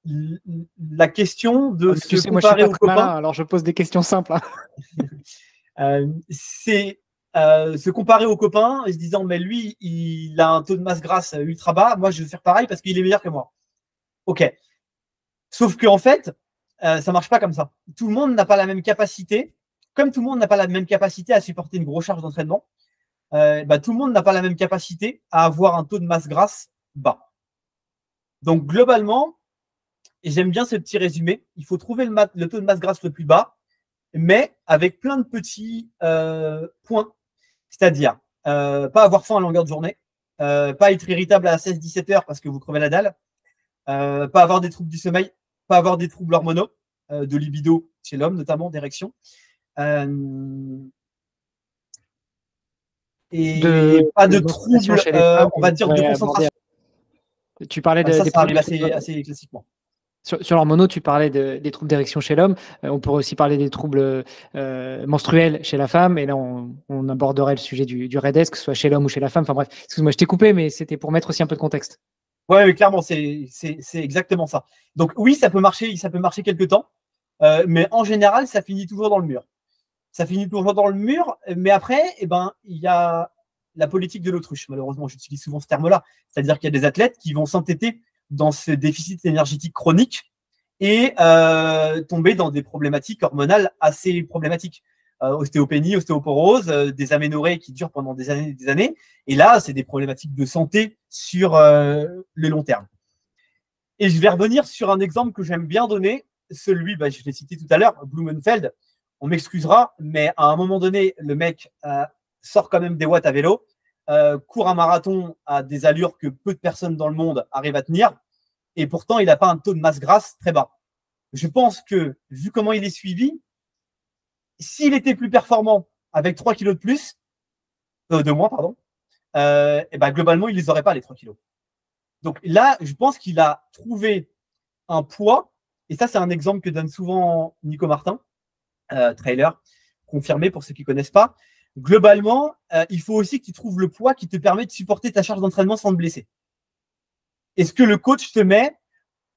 La question de tu sais, moi, comparer aux copains. Malin, alors je pose des questions simples. C'est se comparer aux copains et se disant, mais lui, il a un taux de masse grasse ultra bas, moi, je vais faire pareil parce qu'il est meilleur que moi. Ok. Sauf qu'en fait, ça marche pas comme ça. Tout le monde n'a pas la même capacité. Comme tout le monde n'a pas la même capacité à supporter une grosse charge d'entraînement, tout le monde n'a pas la même capacité à avoir un taux de masse grasse bas. Donc, globalement, et j'aime bien ce petit résumé, il faut trouver le taux de masse grasse le plus bas, mais avec plein de petits points. C'est-à-dire, pas avoir faim à longueur de journée, pas être irritable à 16-17 heures parce que vous crevez la dalle, pas avoir des troubles du sommeil, pas avoir des troubles hormonaux, de libido chez l'homme, notamment d'érection. Et pas de troubles, on va dire, de concentration. Tu parlais ça arrive assez classiquement. Sur l'hormonaux, tu parlais des troubles d'érection chez l'homme. On pourrait aussi parler des troubles menstruels chez la femme. Et là, on aborderait le sujet du RED-S, que ce soit chez l'homme ou chez la femme. Enfin bref, excuse-moi, je t'ai coupé, mais c'était pour mettre aussi un peu de contexte. Oui, mais clairement, c'est exactement ça. Donc oui, ça peut marcher quelque temps, mais en général, ça finit toujours dans le mur. Mais après, il y a la politique de l'autruche. Malheureusement, j'utilise souvent ce terme-là. C'est-à-dire qu'il y a des athlètes qui vont s'entêter dans ce déficit énergétique chronique et tomber dans des problématiques hormonales assez problématiques. Ostéopénie, ostéoporose, des aménorrhées qui durent pendant des années et des années. Et là, c'est des problématiques de santé sur le long terme. Et je vais revenir sur un exemple que j'aime bien donner, celui, je l'ai cité tout à l'heure, Blumenfeld. On m'excusera, mais à un moment donné, le mec sort quand même des watts à vélo, court un marathon à des allures que peu de personnes dans le monde arrivent à tenir, et pourtant, il n'a pas un taux de masse grasse très bas. Je pense que, vu comment il est suivi, s'il était plus performant avec 3 kilos de plus, de moins, pardon, globalement, il ne les aurait pas, les 3 kilos. Donc là, je pense qu'il a trouvé un poids, et ça, c'est un exemple que donne souvent Nico Martin, trailer, confirmé pour ceux qui ne connaissent pas. Globalement, il faut aussi que tu trouves le poids qui te permet de supporter ta charge d'entraînement sans te blesser. Est-ce que le coach te met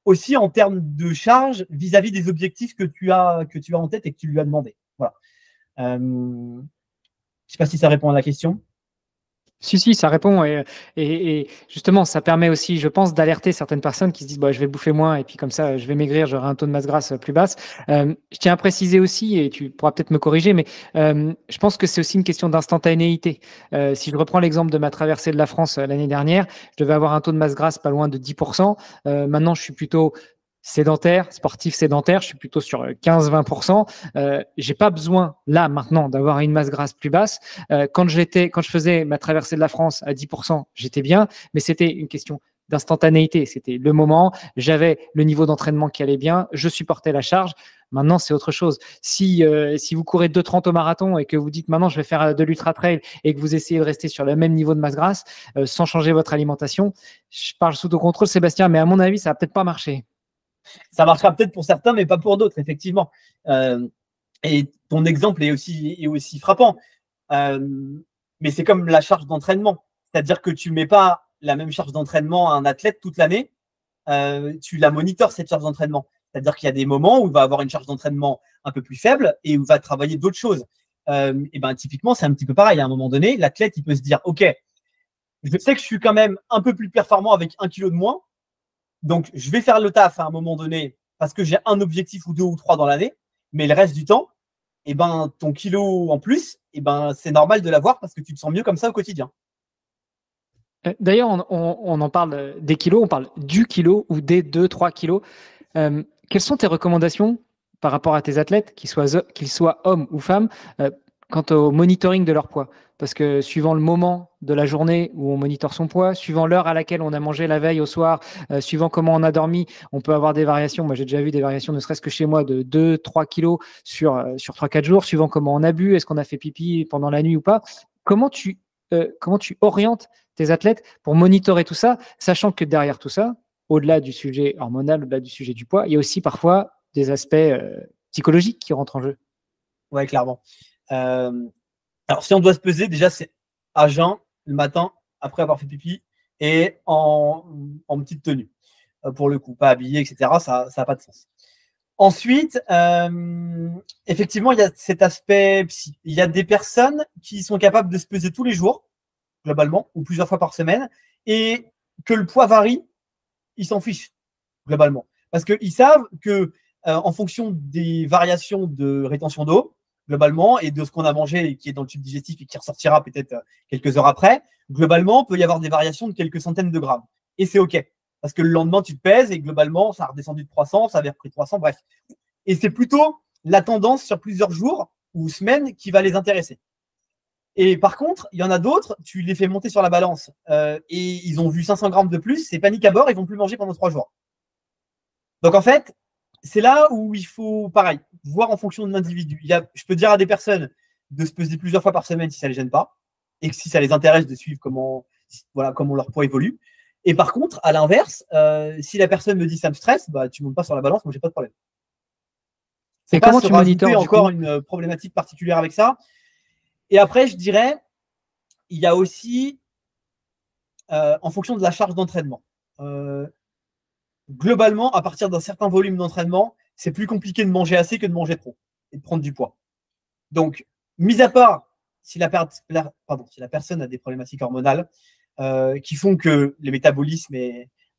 aussi en termes de charge vis-à-vis des objectifs que tu as en tête et que tu lui as demandé? Voilà. Je ne sais pas si ça répond à la question. Si, ça répond. Et justement, ça permet aussi, je pense, d'alerter certaines personnes qui se disent je vais bouffer moins et puis comme ça, je vais maigrir, j'aurai un taux de masse grasse plus basse. Je tiens à préciser aussi, et tu pourras peut-être me corriger, mais je pense que c'est aussi une question d'instantanéité. Si je reprends l'exemple de ma traversée de la France l'année dernière, je devais avoir un taux de masse grasse pas loin de 10%. Maintenant, je suis plutôt sportif sédentaire, je suis plutôt sur 15-20%. J'ai pas besoin là maintenant d'avoir une masse grasse plus basse. Quand je faisais ma traversée de la France à 10%, j'étais bien, mais c'était une question d'instantanéité. C'était le moment, j'avais le niveau d'entraînement qui allait bien, je supportais la charge. Maintenant, c'est autre chose. Si vous courez 2,30 au marathon et que vous dites maintenant je vais faire de l'ultra trail et que vous essayez de rester sur le même niveau de masse grasse sans changer votre alimentation, je parle sous ton contrôle, Sébastien, mais à mon avis, ça va peut-être pas marcher. Ça marchera peut-être pour certains, mais pas pour d'autres, effectivement. Et ton exemple est aussi frappant. Mais c'est comme la charge d'entraînement. C'est-à-dire que tu ne mets pas la même charge d'entraînement à un athlète toute l'année. Tu la monitores, cette charge d'entraînement. C'est-à-dire qu'il y a des moments où il va avoir une charge d'entraînement un peu plus faible et où il va travailler d'autres choses. et ben typiquement, c'est un petit peu pareil. À un moment donné, l'athlète, il peut se dire, OK, je sais que je suis quand même un peu plus performant avec 1 kilo de moins. Donc, je vais faire le taf à un moment donné parce que j'ai un objectif ou 2 ou 3 dans l'année. Mais le reste du temps, et ben, ton kilo en plus, et ben, c'est normal de l'avoir parce que tu te sens mieux comme ça au quotidien. D'ailleurs, on en parle des kilos, on parle du kilo ou des 2-3 kilos. Quelles sont tes recommandations par rapport à tes athlètes, qu'ils soient hommes ou femmes, quant au monitoring de leur poids? Parce que suivant le moment de la journée où on monitore son poids, suivant l'heure à laquelle on a mangé la veille au soir, suivant comment on a dormi, on peut avoir des variations. Moi, j'ai déjà vu des variations, ne serait-ce que chez moi, de 2-3 kilos sur 3-4 jours, suivant comment on a bu, est-ce qu'on a fait pipi pendant la nuit ou pas. Comment tu orientes tes athlètes pour monitorer tout ça, sachant que derrière tout ça, au-delà du sujet hormonal, au-delà du sujet du poids, il y a aussi parfois des aspects psychologiques qui rentrent en jeu. Ouais, clairement. Alors, si on doit se peser, déjà, c'est à jeun, le matin, après avoir fait pipi, et en petite tenue, pour le coup, pas habillé, etc. Ça n'a pas de sens. Ensuite, effectivement, il y a cet aspect psy. Il y a des personnes qui sont capables de se peser tous les jours, globalement, ou plusieurs fois par semaine, et que le poids varie, ils s'en fichent, globalement. Parce qu'ils savent que, en fonction des variations de rétention d'eau, globalement, et de ce qu'on a mangé et qui est dans le tube digestif et qui ressortira peut-être quelques heures après, globalement, il peut y avoir des variations de quelques centaines de grammes. Et c'est OK. Parce que le lendemain, tu te pèses et globalement, ça a redescendu de 300, ça avait repris 300, bref. Et c'est plutôt la tendance sur plusieurs jours ou semaines qui va les intéresser. Et par contre, il y en a d'autres, tu les fais monter sur la balance et ils ont vu 500 grammes de plus, c'est panique à bord, ils vont plus manger pendant 3 jours. Donc en fait, c'est là où il faut, pareil, voir en fonction de l'individu. Je peux dire à des personnes de se peser plusieurs fois par semaine si ça ne les gêne pas et que si ça les intéresse de suivre comment leur poids évolue. Et par contre, à l'inverse, si la personne me dit ça me stresse, bah, tu ne montes pas sur la balance, moi j'ai pas de problème. Et comment tu monitores encore une problématique particulière avec ça. Et après, je dirais, il y a aussi, en fonction de la charge d'entraînement. Globalement, à partir d'un certain volume d'entraînement, c'est plus compliqué de manger assez que de manger trop et de prendre du poids. Donc, mis à part si la personne a des problématiques hormonales qui font que les métabolismes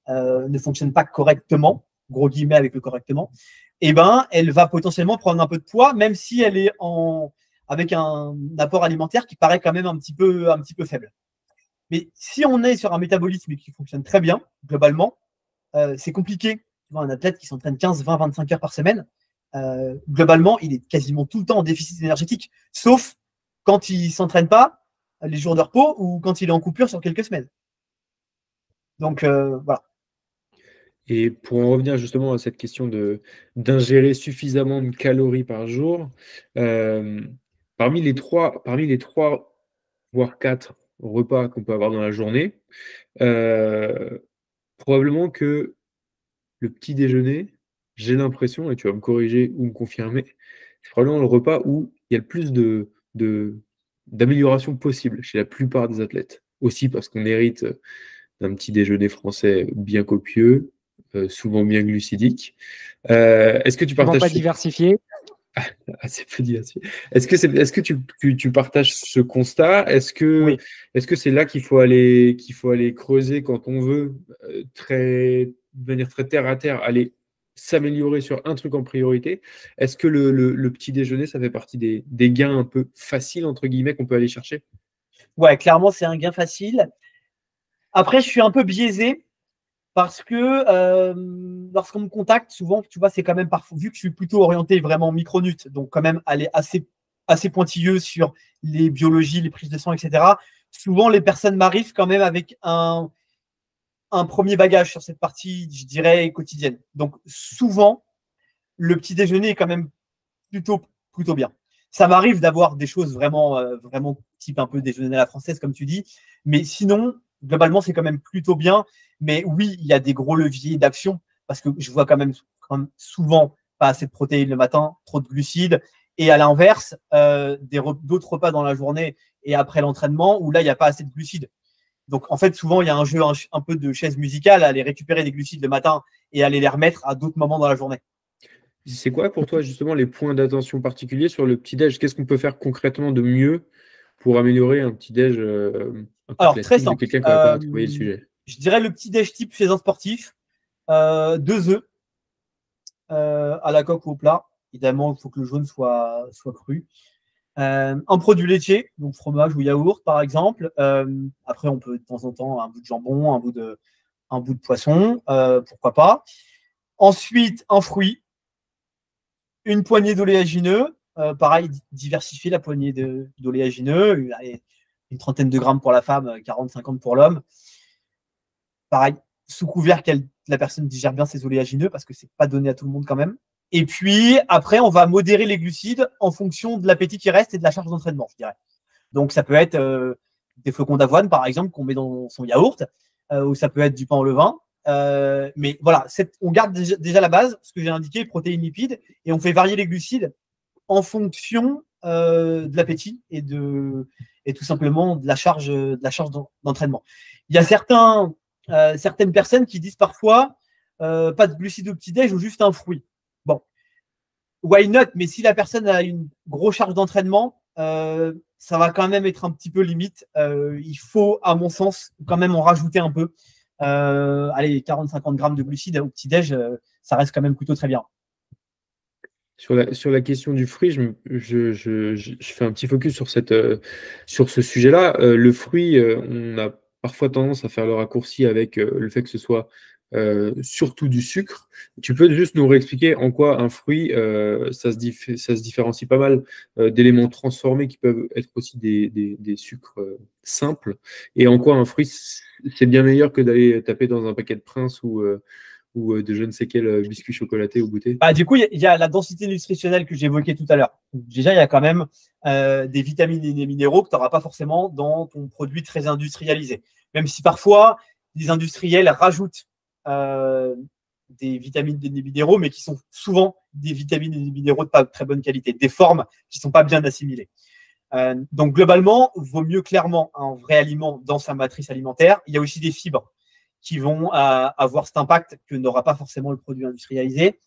ne fonctionnent pas correctement, gros guillemets avec le correctement, eh ben, elle va potentiellement prendre un peu de poids, même si elle est avec un apport alimentaire qui paraît quand même un petit peu faible. Mais si on est sur un métabolisme qui fonctionne très bien, globalement, c'est compliqué. Tu vois, un athlète qui s'entraîne 15, 20, 25 heures par semaine, globalement, il est quasiment tout le temps en déficit énergétique, sauf quand il ne s'entraîne pas, les jours de repos, ou quand il est en coupure sur quelques semaines. Donc, voilà. Et pour en revenir justement à cette question d'ingérer suffisamment de calories par jour, parmi les trois, voire 4 repas qu'on peut avoir dans la journée, probablement que le petit déjeuner, j'ai l'impression, et tu vas me corriger ou me confirmer, c'est probablement le repas où il y a le plus d'amélioration possible chez la plupart des athlètes. Aussi parce qu'on hérite d'un petit déjeuner français bien copieux, souvent bien glucidique. Est-ce que tu partages pas diversifié? C'est peu diversifié. Est-ce que tu partages ce constat? Est-ce que c'est là qu'il faut aller creuser quand on veut de manière très terre à terre aller s'améliorer sur un truc en priorité? Est-ce que le petit déjeuner, ça fait partie des gains un peu faciles entre guillemets qu'on peut aller chercher? Ouais, clairement, c'est un gain facile. Après, je suis un peu biaisé parce que lorsqu'on me contacte, souvent, tu vois, c'est quand même parfois, vu que je suis plutôt orienté vraiment micronut, donc quand même aller assez pointilleux sur les biologies, les prises de sang, etc. Souvent, les personnes m'arrivent quand même avec un premier bagage sur cette partie, je dirais, quotidienne. Donc, souvent, le petit déjeuner est quand même plutôt bien. Ça m'arrive d'avoir des choses vraiment type un peu déjeuner à la française, comme tu dis. Mais sinon, globalement, c'est quand même plutôt bien. Mais oui, il y a des gros leviers d'action parce que je vois quand même souvent pas assez de protéines le matin, trop de glucides. Et à l'inverse, d'autres repas dans la journée et après l'entraînement où là, il n'y a pas assez de glucides. Donc, en fait, souvent, il y a un jeu un peu de chaise musicale à aller récupérer des glucides le matin et aller les remettre à d'autres moments dans la journée. C'est quoi pour toi justement les points d'attention particuliers sur le petit-déj? Qu'est-ce qu'on peut faire concrètement de mieux pour améliorer un petit-déj un peu Alors, très classique de simple. quelqu'un qui n'aurait pas travaillé le sujet? Je dirais le petit déj type chez un sportif. 2 œufs à la coque ou au plat. Évidemment, il faut que le jaune soit cru. Un produit laitier, donc fromage ou yaourt par exemple. Après, on peut de temps en temps un bout de jambon, un bout de poisson, pourquoi pas. Ensuite, un fruit, une poignée d'oléagineux. Pareil, diversifier la poignée d'oléagineux. Une trentaine de grammes pour la femme, 40-50 pour l'homme. Pareil, sous couvert que la personne digère bien ses oléagineux parce que c'est pas donné à tout le monde quand même. Et puis après, on va modérer les glucides en fonction de l'appétit qui reste et de la charge d'entraînement, je dirais. Donc ça peut être des flocons d'avoine par exemple qu'on met dans son yaourt, ou ça peut être du pain au levain. Mais voilà, on garde déjà la base, ce que j'ai indiqué, protéines, lipides, et on fait varier les glucides en fonction de l'appétit et tout simplement de la charge d'entraînement. Il y a certaines personnes qui disent parfois pas de glucides au petit-déj ou juste un fruit. Bon, why not? Mais si la personne a une grosse charge d'entraînement, ça va quand même être un petit peu limite. Il faut, à mon sens, quand même en rajouter un peu. Allez, 40-50 grammes de glucides au petit-déj, ça reste quand même plutôt très bien. Sur la question du fruit, je fais un petit focus sur ce sujet-là. Le fruit, on a parfois tendance à faire le raccourci avec le fait que ce soit surtout du sucre. Tu peux juste nous réexpliquer en quoi un fruit, ça se différencie pas mal d'éléments transformés qui peuvent être aussi des sucres simples, et en quoi un fruit, c'est bien meilleur que d'aller taper dans un paquet de Prince ou de je ne sais quel biscuit chocolaté ou goûter. Du coup, il y a la densité nutritionnelle que j'évoquais tout à l'heure. Déjà, il y a quand même des vitamines et des minéraux que tu n'auras pas forcément dans ton produit très industrialisé. Même si parfois, les industriels rajoutent des vitamines et des minéraux, mais qui sont souvent des vitamines et des minéraux de pas très bonne qualité, des formes qui ne sont pas bien assimilées. Donc, globalement, il vaut mieux clairement un vrai aliment dans sa matrice alimentaire. Il y a aussi des fibres qui vont avoir cet impact que n'aura pas forcément le produit industrialisé,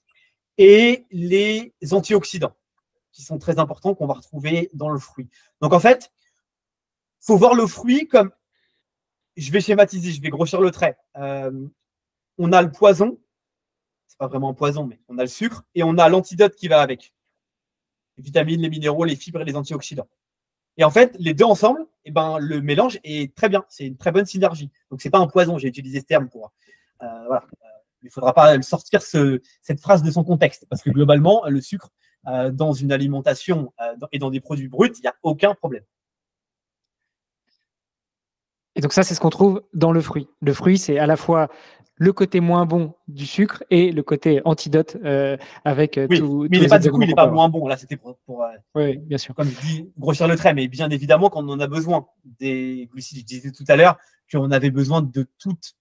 et les antioxydants qui sont très importants qu'on va retrouver dans le fruit. Donc en fait, il faut voir le fruit comme, je vais schématiser, je vais grossir le trait. On a le poison, c'est pas vraiment un poison, mais on a le sucre, et on a l'antidote qui va avec. Les vitamines, les minéraux, les fibres et les antioxydants. Et en fait, les deux ensemble, le mélange est très bien. C'est une très bonne synergie. Donc, c'est pas un poison. J'ai utilisé ce terme pour. Voilà. Il ne faudra pas sortir cette phrase de son contexte. Parce que globalement, le sucre, dans une alimentation et dans des produits bruts, il n'y a aucun problème. Et donc ça, c'est ce qu'on trouve dans le fruit. Le fruit, c'est à la fois le côté moins bon du sucre et le côté antidote avec oui, tout. Mais il n'est pas moins bon. Là, c'était pour oui, bien sûr. Comme je dis, grossir le trait. Mais bien évidemment, quand on en a besoin des glucides, je disais tout à l'heure qu'on avait besoin de toutes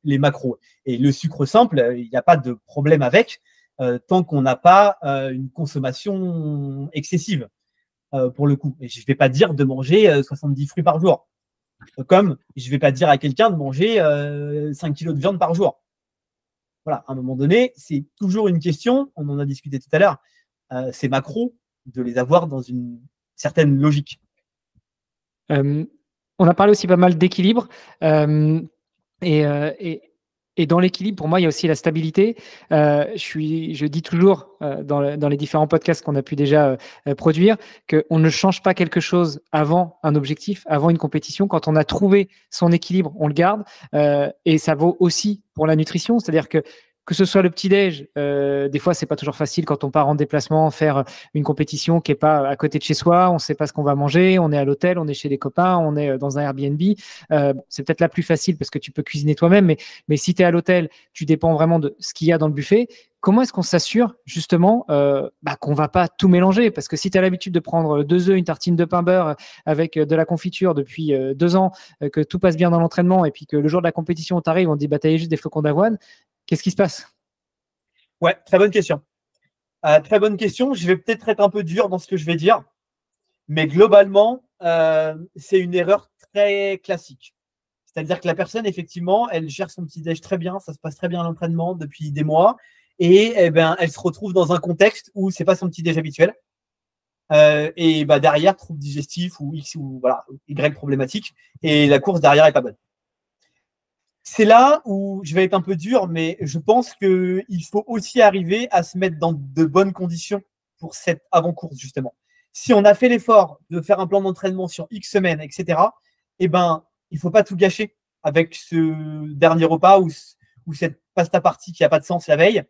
les macros. Et le sucre simple, il n'y a pas de problème avec tant qu'on n'a pas une consommation excessive pour le coup. Et je ne vais pas dire de manger 70 fruits par jour. Comme je ne vais pas dire à quelqu'un de manger 5 kilos de viande par jour. Voilà, à un moment donné, c'est toujours une question, on en a discuté tout à l'heure, ces macros, de les avoir dans une certaine logique. On a parlé aussi pas mal d'équilibre. Et dans l'équilibre, pour moi, il y a aussi la stabilité. Je dis toujours dans les différents podcasts qu'on a pu déjà produire qu'on ne change pas quelque chose avant un objectif, avant une compétition. Quand on a trouvé son équilibre, on le garde. Et ça vaut aussi pour la nutrition. C'est-à-dire que ce soit le petit-déj, des fois, c'est pas toujours facile quand on part en déplacement, faire une compétition qui est pas à côté de chez soi, on sait pas ce qu'on va manger, on est à l'hôtel, on est chez des copains, on est dans un Airbnb. C'est peut-être la plus facile parce que tu peux cuisiner toi-même, mais si tu es à l'hôtel, tu dépends vraiment de ce qu'il y a dans le buffet. Comment est-ce qu'on s'assure justement qu'on va pas tout mélanger? Parce que si tu as l'habitude de prendre 2 œufs, une tartine de pain beurre avec de la confiture depuis 2 ans, que tout passe bien dans l'entraînement et puis que le jour de la compétition, tu arrives, on te dit t'as juste des flocons d'avoine, qu'est-ce qui se passe? Ouais, très bonne question. Très bonne question. Je vais peut-être être un peu dur dans ce que je vais dire, mais globalement, c'est une erreur très classique. C'est-à-dire que la personne, effectivement, elle gère son petit-déj très bien, ça se passe très bien à l'entraînement depuis des mois, et elle se retrouve dans un contexte où c'est pas son petit déj habituel. Et derrière, trouble digestif ou X ou voilà, Y problématique, et la course derrière est pas bonne. C'est là où je vais être un peu dur, mais je pense qu'il faut aussi arriver à se mettre dans de bonnes conditions pour cette avant-course, justement. Si on a fait l'effort de faire un plan d'entraînement sur X semaines, etc., il ne faut pas tout gâcher avec ce dernier repas ou cette pasta party qui n'a pas de sens la veille,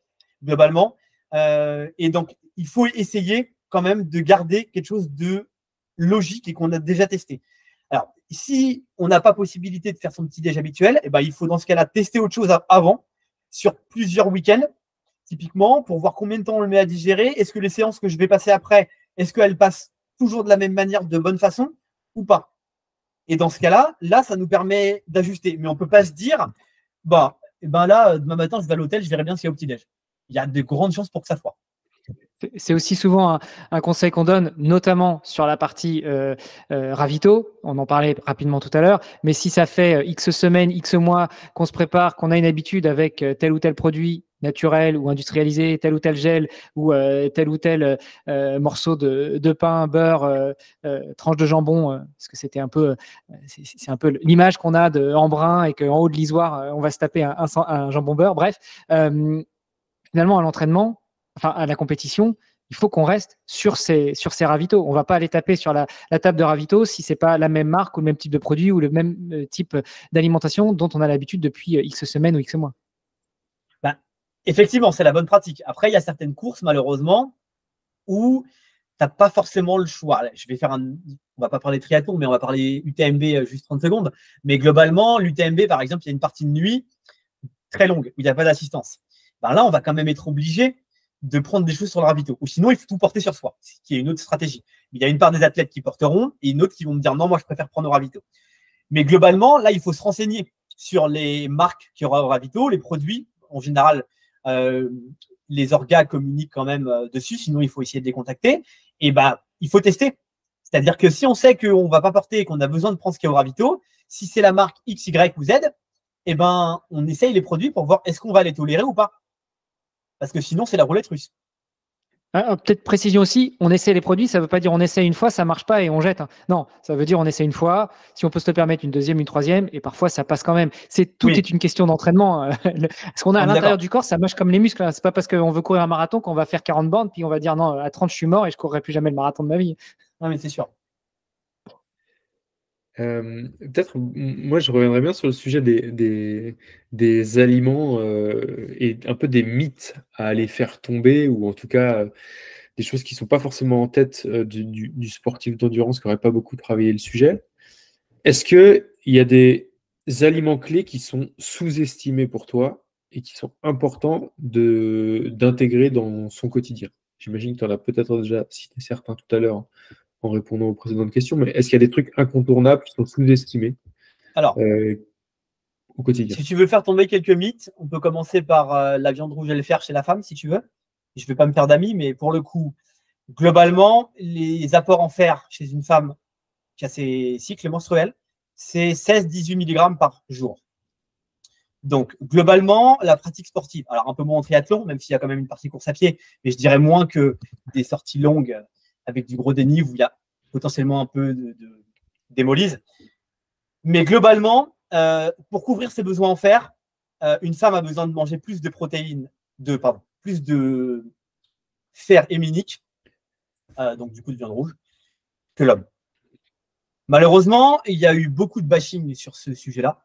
globalement. Et donc, il faut essayer quand même de garder quelque chose de logique et qu'on a déjà testé. Alors, si on n'a pas possibilité de faire son petit déj habituel, il faut dans ce cas-là tester autre chose avant, sur plusieurs week-ends, typiquement, pour voir combien de temps on le met à digérer. Est-ce que les séances que je vais passer après, est-ce qu'elles passent toujours de la même manière, de bonne façon ou pas? Et dans ce cas-là, ça nous permet d'ajuster. Mais on ne peut pas se dire, là, demain matin, je vais à l'hôtel, je verrai bien s'il y a au petit-déj. Il y a de grandes chances pour que ça foire. C'est aussi souvent un conseil qu'on donne, notamment sur la partie ravito. On en parlait rapidement tout à l'heure. Mais si ça fait X semaines, X mois qu'on se prépare, qu'on a une habitude avec tel ou tel produit naturel ou industrialisé, tel ou tel gel ou tel ou tel morceau de pain, beurre, tranche de jambon, parce que c'était c'est un peu l'image qu'on a en brun et qu'en haut de l'isoire, on va se taper un jambon beurre. Bref, finalement, à l'entraînement, à la compétition, il faut qu'on reste sur ces ravitaux. On ne va pas aller taper sur la table de ravito si ce n'est pas la même marque ou le même type de produit ou le même type d'alimentation dont on a l'habitude depuis X semaines ou X mois. Effectivement, c'est la bonne pratique. Après, il y a certaines courses, malheureusement, où tu n'as pas forcément le choix. On ne va pas parler triathlon, mais on va parler UTMB juste 30 secondes. Mais globalement, l'UTMB, par exemple, il y a une partie de nuit très longue où il n'y a pas d'assistance. Là, on va quand même être obligé de prendre des choses sur le ravito. Ou sinon, il faut tout porter sur soi, ce qui est une autre stratégie. Il y a une part des athlètes qui porteront et une autre qui vont me dire non, moi, je préfère prendre au ravito. Mais globalement, là, il faut se renseigner sur les marques qui aura au ravito, les produits. En général, les orgas communiquent quand même dessus, sinon il faut essayer de les contacter. Et il faut tester. C'est-à-dire que si on sait qu'on ne va pas porter et qu'on a besoin de prendre ce qu'il y a au ravito, si c'est la marque X, Y ou Z, on essaye les produits pour voir est-ce qu'on va les tolérer ou pas. Parce que sinon, c'est la roulette russe. Peut-être précision aussi, on essaie les produits, ça ne veut pas dire on essaie une fois, ça ne marche pas et on jette. Non, ça veut dire on essaie une fois, si on peut se le permettre une deuxième, une troisième, et parfois ça passe quand même. Tout est une question d'entraînement. Ce qu'on a à l'intérieur du corps, ça marche comme les muscles. Ce n'est pas parce qu'on veut courir un marathon qu'on va faire 40 bornes, puis on va dire non, à 30, je suis mort et je ne courrai plus jamais le marathon de ma vie. Non, mais c'est sûr. Peut-être, moi, je reviendrai bien sur le sujet des aliments et un peu des mythes à aller faire tomber, ou en tout cas des choses qui ne sont pas forcément en tête du sportif d'endurance qui n'aurait pas beaucoup travaillé le sujet. Est-ce qu'il y a des aliments clés qui sont sous-estimés pour toi et qui sont importants d'intégrer dans son quotidien? J'imagine que tu en as peut-être déjà cité certains tout à l'heure en répondant aux précédentes questions, mais est-ce qu'il y a des trucs incontournables qui sont sous-estimés au quotidien? Si tu veux faire tomber quelques mythes, on peut commencer par la viande rouge et le fer chez la femme, si tu veux. Je ne vais pas me faire d'amis, mais pour le coup, globalement, les apports en fer chez une femme qui a ses cycles menstruels, c'est 16-18 mg par jour. Donc, globalement, la pratique sportive, alors un peu moins en triathlon, même s'il y a quand même une partie course à pied, mais je dirais moins que des sorties longues avec du gros dénivelé où il y a potentiellement un peu d'hémolyse. Mais globalement, pour couvrir ses besoins en fer, une femme a besoin de manger plus de protéines, plus de fer héminique, donc du coup de viande rouge, que l'homme. Malheureusement, il y a eu beaucoup de bashing sur ce sujet-là,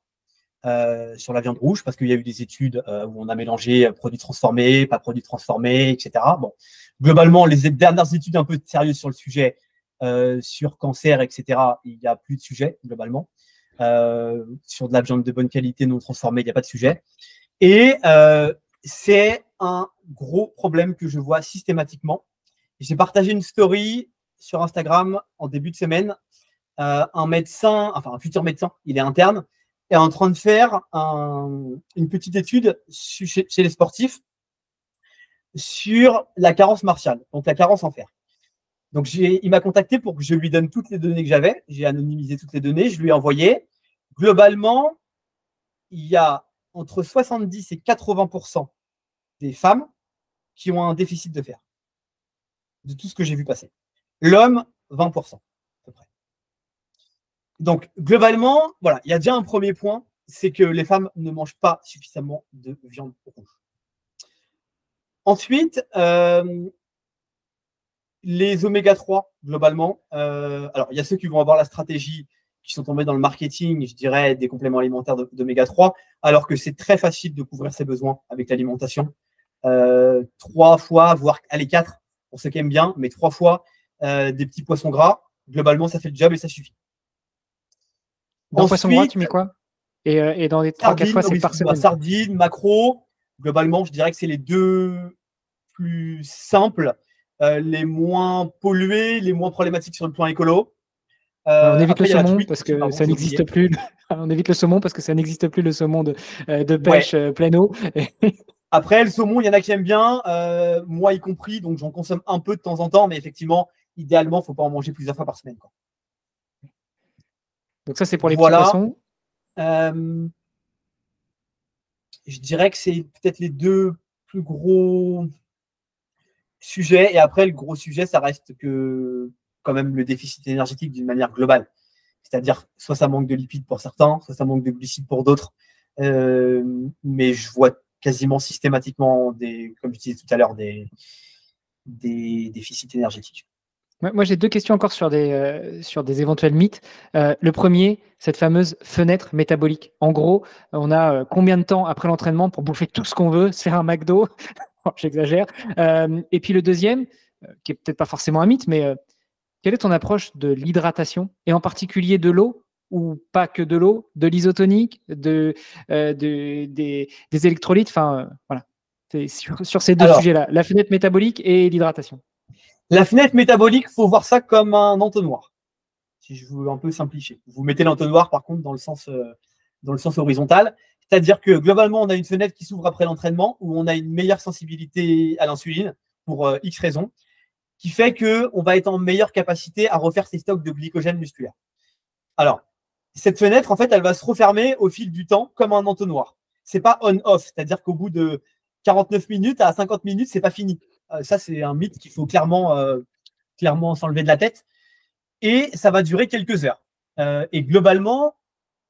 sur la viande rouge, parce qu'il y a eu des études où on a mélangé produits transformés, pas produits transformés, etc. Bon, globalement, les dernières études un peu sérieuses sur le sujet, sur cancer, etc., il n'y a plus de sujet, globalement. Sur de la viande de bonne qualité non transformée, il n'y a pas de sujet. Et c'est un gros problème que je vois systématiquement. J'ai partagé une story sur Instagram en début de semaine. Un médecin, enfin un futur médecin, il est interne, est en train de faire une petite étude chez les sportifs sur la carence martiale, donc la carence en fer. Donc il m'a contacté pour que je lui donne toutes les données que j'avais. J'ai anonymisé toutes les données, je lui ai envoyé. Globalement, il y a entre 70 et 80% des femmes qui ont un déficit de fer. De tout ce que j'ai vu passer. L'homme, 20%, à peu près. Donc, globalement, voilà, il y a déjà un premier point, c'est que les femmes ne mangent pas suffisamment de viande rouge. Ensuite, les oméga 3, globalement, alors il y a ceux qui vont avoir la stratégie, qui sont tombés dans le marketing, je dirais, des compléments alimentaires d'oméga 3, alors que c'est très facile de couvrir ses besoins avec l'alimentation. 3 fois, voire allez 4, pour ceux qui aiment bien, mais 3 fois des petits poissons gras, globalement, ça fait le job et ça suffit. Dans poisson gras, tu mets quoi? Et dans les 3-4 fois, c'est par semaine. Sardines, maquereaux, globalement, je dirais que c'est les deux plus simples, les moins pollués, les moins problématiques sur le plan écolo. On évite le saumon parce que ça n'existe plus. On évite le saumon parce que ça n'existe plus, le saumon de pêche plein eau. Après, le saumon, il y en a qui aiment bien, moi y compris, donc j'en consomme un peu de temps en temps, mais effectivement, idéalement, il ne faut pas en manger plusieurs fois par semaine, quoi. Donc ça, c'est pour les petits poissons. Je dirais que c'est peut-être les deux plus gros sujets. Et après, le gros sujet, ça reste que quand même le déficit énergétique d'une manière globale. C'est-à-dire, soit ça manque de lipides pour certains, soit ça manque de glucides pour d'autres. Mais je vois quasiment systématiquement, comme je disais tout à l'heure, des déficits énergétiques. Moi, j'ai 2 questions encore sur des éventuels mythes. Le premier, cette fameuse fenêtre métabolique. En gros, on a combien de temps après l'entraînement pour bouffer tout ce qu'on veut, se faire un McDo? J'exagère. Et puis le deuxième, qui est peut-être pas forcément un mythe, mais quelle est ton approche de l'hydratation, et en particulier de l'eau, ou pas que de l'eau, de l'isotonique, des électrolytes, enfin voilà. C'est sur ces 2 sujets-là, la fenêtre métabolique et l'hydratation. La fenêtre métabolique, il faut voir ça comme un entonnoir, si je veux un peu simplifier. Vous mettez l'entonnoir, par contre, dans le sens horizontal. C'est-à-dire que globalement, on a une fenêtre qui s'ouvre après l'entraînement, où on a une meilleure sensibilité à l'insuline, pour X raisons, qui fait qu'on va être en meilleure capacité à refaire ses stocks de glycogène musculaire. Alors, cette fenêtre, en fait, elle va se refermer au fil du temps comme un entonnoir. Ce n'est pas on-off, c'est-à-dire qu'au bout de 49 minutes à 50 minutes, ce n'est pas fini. Ça, c'est un mythe qu'il faut clairement s'enlever de la tête. Et ça va durer quelques heures. Et globalement,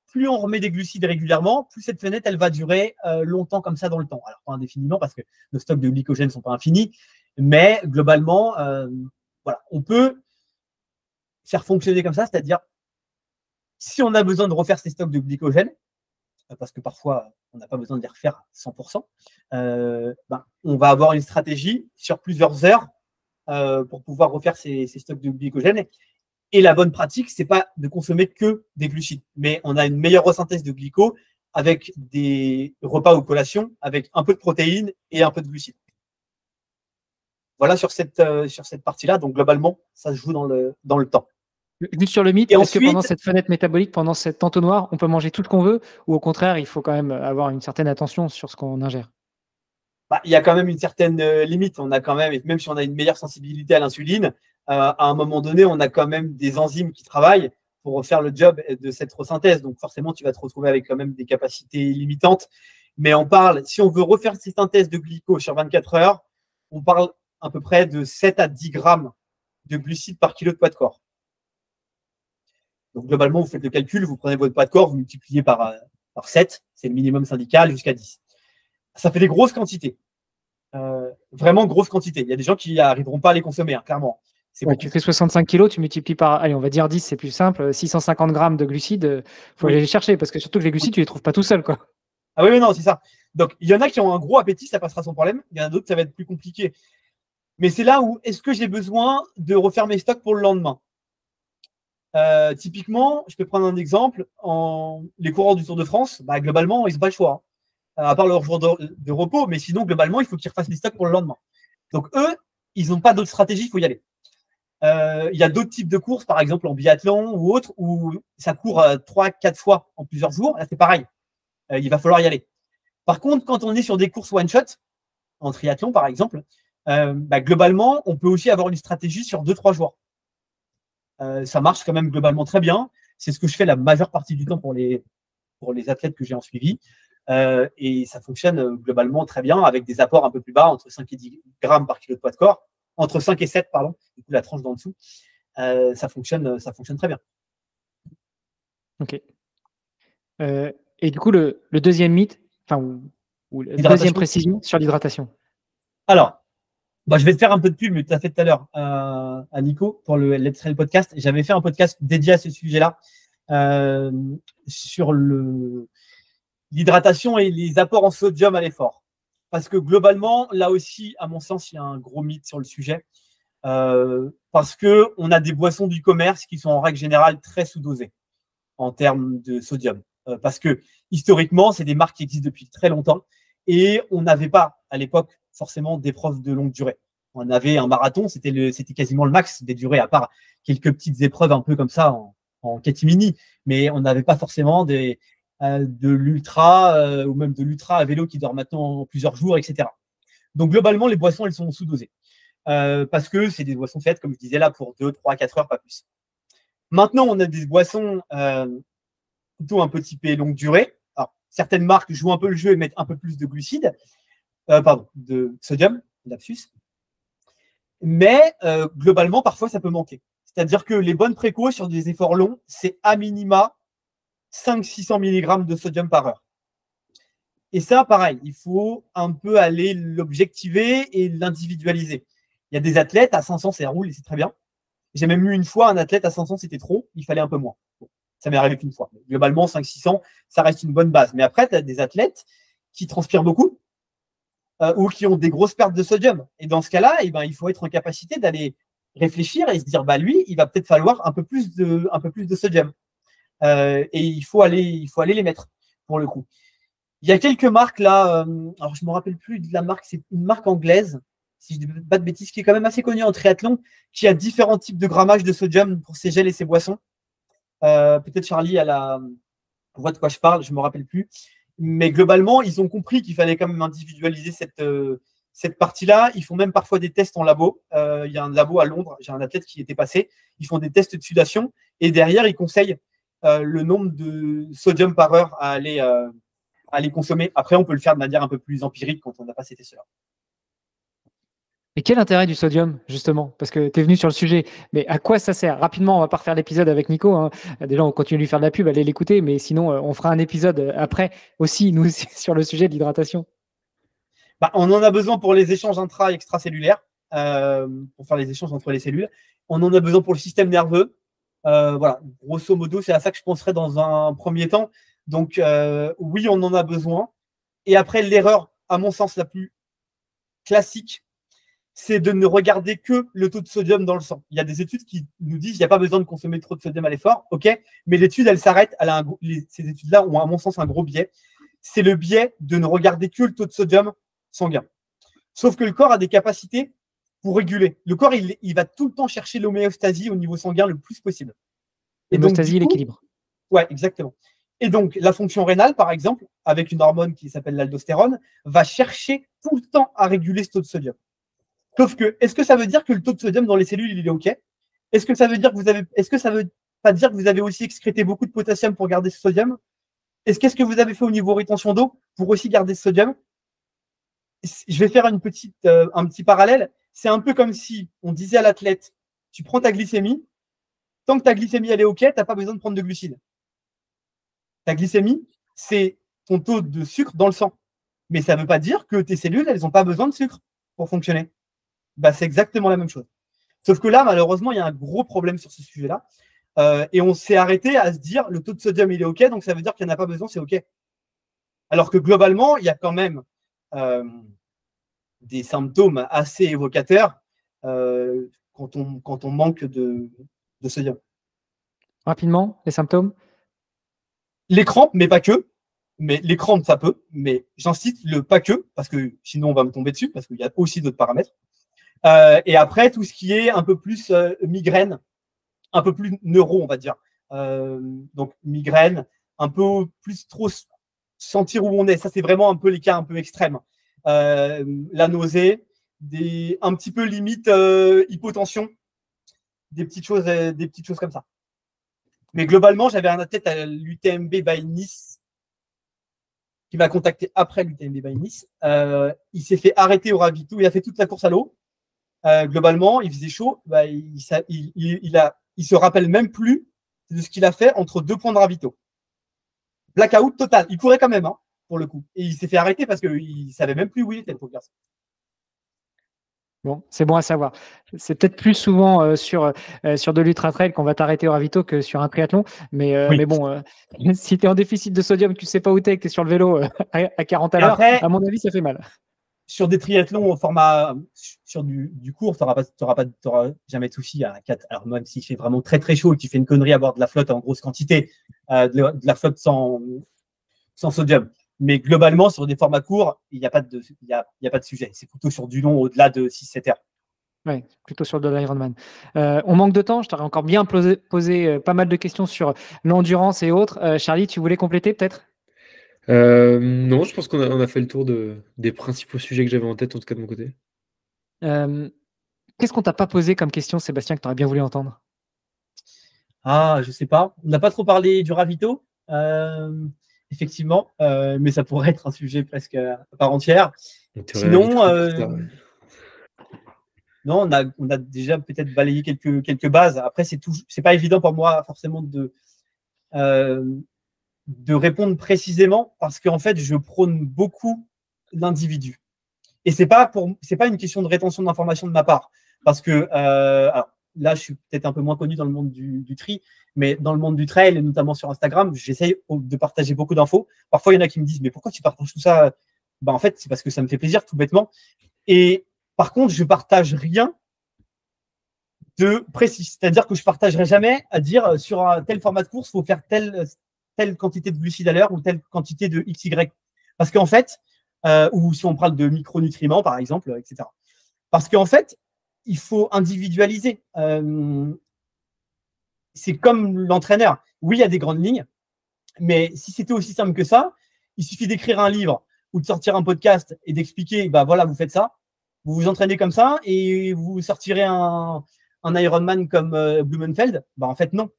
plus on remet des glucides régulièrement, plus cette fenêtre, elle va durer longtemps comme ça dans le temps. Alors, pas indéfiniment, parce que nos stocks de glycogène ne sont pas infinis, mais globalement, voilà, on peut faire fonctionner comme ça, c'est-à-dire, si on a besoin de refaire ces stocks de glycogène, parce que parfois, on n'a pas besoin de les refaire à 100%, on va avoir une stratégie sur plusieurs heures pour pouvoir refaire ces stocks de glycogène. Et la bonne pratique, ce n'est pas de consommer que des glucides, mais on a une meilleure resynthèse de glyco avec des repas ou collations, avec un peu de protéines et un peu de glucides. Voilà sur cette partie-là. Donc, globalement, ça se joue dans le temps. Juste sur le mythe, est-ce que pendant cette fenêtre métabolique, pendant cet entonnoir, on peut manger tout ce qu'on veut, ou au contraire, il faut quand même avoir une certaine attention sur ce qu'on ingère? Il y a quand même une certaine limite. On a quand même si on a une meilleure sensibilité à l'insuline, à un moment donné, on a quand même des enzymes qui travaillent pour faire le job de cette resynthèse. Donc, forcément, tu vas te retrouver avec quand même des capacités limitantes. Mais si on veut refaire cette synthèse de glyco sur 24 heures, on parle à peu près de 7 à 10 grammes de glucides par kilo de poids de corps. Donc, globalement, vous faites le calcul, vous prenez votre poids de corps, vous multipliez par 7, c'est le minimum syndical, jusqu'à 10. Ça fait des grosses quantités. Vraiment grosses quantités. Il y a des gens qui n'arriveront pas à les consommer, hein, clairement. Tu fais 65 kilos, tu multiplies par, allez, on va dire 10, c'est plus simple. 650 grammes de glucides, il faut aller les chercher, parce que surtout que les glucides, tu ne les trouves pas tout seul, quoi. Ah oui, non, c'est ça. Donc, il y en a qui ont un gros appétit, ça passera sans problème. Il y en a d'autres, ça va être plus compliqué. Mais c'est là où, est-ce que j'ai besoin de refaire mes stocks pour le lendemain? Typiquement, je peux prendre un exemple. Les coureurs du Tour de France, globalement, ils n'ont pas le choix, hein, à part leur jour de repos. Mais sinon, globalement, il faut qu'ils refassent les stocks pour le lendemain. Donc, eux, ils n'ont pas d'autre stratégie, il faut y aller. Il y a d'autres types de courses, par exemple en biathlon ou autre, où ça court 3-4 fois en plusieurs jours. Là, c'est pareil. Il va falloir y aller. Par contre, quand on est sur des courses one-shot, en triathlon, par exemple, globalement, on peut aussi avoir une stratégie sur 2-3 jours. Ça marche quand même globalement très bien. C'est ce que je fais la majeure partie du temps pour les athlètes que j'ai en suivi. Et ça fonctionne globalement très bien avec des apports un peu plus bas, entre 5 et 10 grammes par kilo de poids de corps, entre 5 et 7, pardon, du coup la tranche d'en dessous. Ça fonctionne très bien. Ok. Et du coup, le deuxième mythe, enfin, ou la deuxième Hydratation. précision sur l'hydratation. Alors, je vais te faire un peu de pub, mais tu as fait tout à l'heure à Nico pour le Let's Trail podcast. J'avais fait un podcast dédié à ce sujet-là sur l'hydratation et les apports en sodium à l'effort. Parce que globalement, là aussi, à mon sens, il y a un gros mythe sur le sujet. Parce qu'on a des boissons du commerce qui sont en règle générale très sous-dosées en termes de sodium. Parce que historiquement, c'est des marques qui existent depuis très longtemps et on n'avait pas à l'époque forcément d'épreuves de longue durée. On avait un marathon, c'était quasiment le max des durées, à part quelques petites épreuves un peu comme ça en catimini, mais on n'avait pas forcément de l'ultra ou même de l'ultra à vélo qui dure maintenant plusieurs jours, etc. Donc globalement, les boissons, elles sont sous-dosées. Parce que c'est des boissons faites, comme je disais là, pour 2, 3, 4 heures, pas plus. Maintenant, on a des boissons plutôt un peu typées longue durée. Alors, certaines marques jouent un peu le jeu et mettent un peu plus de glucides, de sodium, lapsus. Mais globalement, parfois, ça peut manquer. C'est-à-dire que les bonnes précaux sur des efforts longs, c'est à minima 500-600 mg de sodium par heure. Et ça, pareil, il faut un peu aller l'objectiver et l'individualiser. Il y a des athlètes à 500, ça roule et c'est très bien. J'ai même eu une fois un athlète à 500, c'était trop, il fallait un peu moins. Bon, ça m'est arrivé qu'une fois. Globalement, 500-600, ça reste une bonne base. Mais après, tu as des athlètes qui transpirent beaucoup ou qui ont des grosses pertes de sodium. Et dans ce cas-là, il faut être en capacité d'aller réfléchir et se dire, lui, il va peut-être falloir un peu plus de sodium. Et il faut aller les mettre pour le coup. Il y a quelques marques là, alors je ne me rappelle plus de la marque, c'est une marque anglaise, si je ne dis pas de bêtises, qui est quand même assez connue en triathlon, qui a différents types de grammage de sodium pour ses gels et ses boissons. Peut-être Charlie voit de quoi je parle, je ne me rappelle plus. Mais globalement, ils ont compris qu'il fallait quand même individualiser cette partie-là. Ils font même parfois des tests en labo. Il y a un labo à Londres, j'ai un athlète qui y était passé. Ils font des tests de sudation et derrière, ils conseillent le nombre de sodium par heure à aller consommer. Après, on peut le faire de manière un peu plus empirique quand on n'a pas ces tests-là. Et quel intérêt du sodium, justement? Parce que tu es venu sur le sujet, mais à quoi ça sert? Rapidement, on va pas refaire l'épisode avec Nico, hein. Déjà, on continue de lui faire de la pub, allez l'écouter, mais sinon, on fera un épisode après aussi, nous, sur le sujet de l'hydratation. On en a besoin pour les échanges intra- et extracellulaires, pour faire les échanges entre les cellules. On en a besoin pour le système nerveux. Voilà, grosso modo, c'est à ça que je penserais dans un premier temps. Donc, oui, on en a besoin. Et après, l'erreur, à mon sens, la plus classique, c'est de ne regarder que le taux de sodium dans le sang. Il y a des études qui nous disent qu'il n'y a pas besoin de consommer trop de sodium à l'effort, ok, mais l'étude, elle s'arrête. Ces études-là ont, à mon sens, un gros biais. C'est le biais de ne regarder que le taux de sodium sanguin. Sauf que le corps a des capacités pour réguler. Le corps, il va tout le temps chercher l'homéostasie au niveau sanguin le plus possible. L'homéostasie et l'équilibre. Ouais, exactement. Et donc, la fonction rénale, par exemple, avec une hormone qui s'appelle l'aldostérone, va chercher tout le temps à réguler ce taux de sodium. Sauf que, est-ce que ça veut dire que le taux de sodium dans les cellules, il est OK? Est-ce que ça veut pas dire que vous avez aussi excrété beaucoup de potassium pour garder ce sodium? Qu'est-ce que vous avez fait au niveau rétention d'eau pour aussi garder ce sodium? Je vais faire un petit parallèle. C'est un peu comme si on disait à l'athlète, tu prends ta glycémie, tant que ta glycémie elle est OK, tu n'as pas besoin de prendre de glucides. Ta glycémie, c'est ton taux de sucre dans le sang. Mais ça ne veut pas dire que tes cellules, elles n'ont pas besoin de sucre pour fonctionner. C'est exactement la même chose. Sauf que là, malheureusement, il y a un gros problème sur ce sujet-là. Et on s'est arrêté à se dire, le taux de sodium, il est OK, donc ça veut dire qu'il n'y en a pas besoin, c'est OK. Alors que globalement, il y a quand même des symptômes assez évocateurs quand on manque de sodium. Rapidement, les symptômes? Les crampes, mais pas que. Mais les crampes, ça peut. Mais j'insiste, le pas que, parce que sinon on va me tomber dessus, parce qu'il y a aussi d'autres paramètres. Et après, tout ce qui est un peu plus migraine, un peu plus neuro, on va dire. Donc migraine, un peu plus trop sentir où on est. Ça, c'est vraiment un peu les cas un peu extrêmes. La nausée, un petit peu limite hypotension, des petites choses comme ça. Mais globalement, j'avais un athlète à l'UTMB by Nice qui m'a contacté après l'UTMB by Nice. Il s'est fait arrêter au ravito. Il a fait toute la course à l'eau. Globalement, il faisait chaud. Il se rappelle même plus de ce qu'il a fait entre 2 points de ravito. Blackout total. Il courait quand même, hein, pour le coup. Et il s'est fait arrêter parce qu'il ne savait même plus où il était, le pauvre garçon. Bon, c'est bon à savoir. C'est peut-être plus souvent sur de l'ultra trail qu'on va t'arrêter au ravito que sur un triathlon. Mais bon, si tu es en déficit de sodium, tu ne sais pas où tu es, que tu es sur le vélo à 40 à l'heure, à mon avis, ça fait mal. Sur des triathlons au format, sur du court, tu n'auras jamais de souci à 4. Alors, même s'il fait vraiment très très chaud et que tu fais une connerie à boire de la flotte en grosse quantité, de la flotte sans sodium. Mais globalement, sur des formats courts, il n'y a pas de sujet. C'est plutôt sur du long au-delà de 6-7 heures. Oui, plutôt sur de l'Ironman. On manque de temps. Je t'aurais encore bien posé pas mal de questions sur l'endurance et autres. Charlie, tu voulais compléter peut-être? Non, je pense qu'on a fait le tour des principaux sujets que j'avais en tête, en tout cas de mon côté. Qu'est-ce qu'on t'a pas posé comme question, Sébastien, que tu aurais bien voulu entendre? Ah, je sais pas. On n'a pas trop parlé du ravito, effectivement, mais ça pourrait être un sujet presque à part entière. Sinon, non, on a déjà peut-être balayé quelques bases. Après, c'est pas évident pour moi forcément de répondre précisément parce qu'en fait, je prône beaucoup l'individu. Et c'est pas une question de rétention d'informations de ma part, parce que alors, là, je suis peut-être un peu moins connu dans le monde du tri, mais dans le monde du trail, et notamment sur Instagram, j'essaye de partager beaucoup d'infos. Parfois, il y en a qui me disent, mais pourquoi tu partages tout ça? En fait, c'est parce que ça me fait plaisir, tout bêtement. Et par contre, je partage rien de précis. C'est-à-dire que je partagerai jamais à dire sur un tel format de course, il faut faire telle quantité de glucides à l'heure ou telle quantité de XY. Parce qu'en fait, ou si on parle de micronutriments, par exemple, etc. Parce qu'en fait, il faut individualiser. C'est comme l'entraîneur. Oui, il y a des grandes lignes, mais si c'était aussi simple que ça, il suffit d'écrire un livre ou de sortir un podcast et d'expliquer, voilà, vous faites ça, vous vous entraînez comme ça et vous sortirez un Ironman comme Blumenfeld. En fait, non.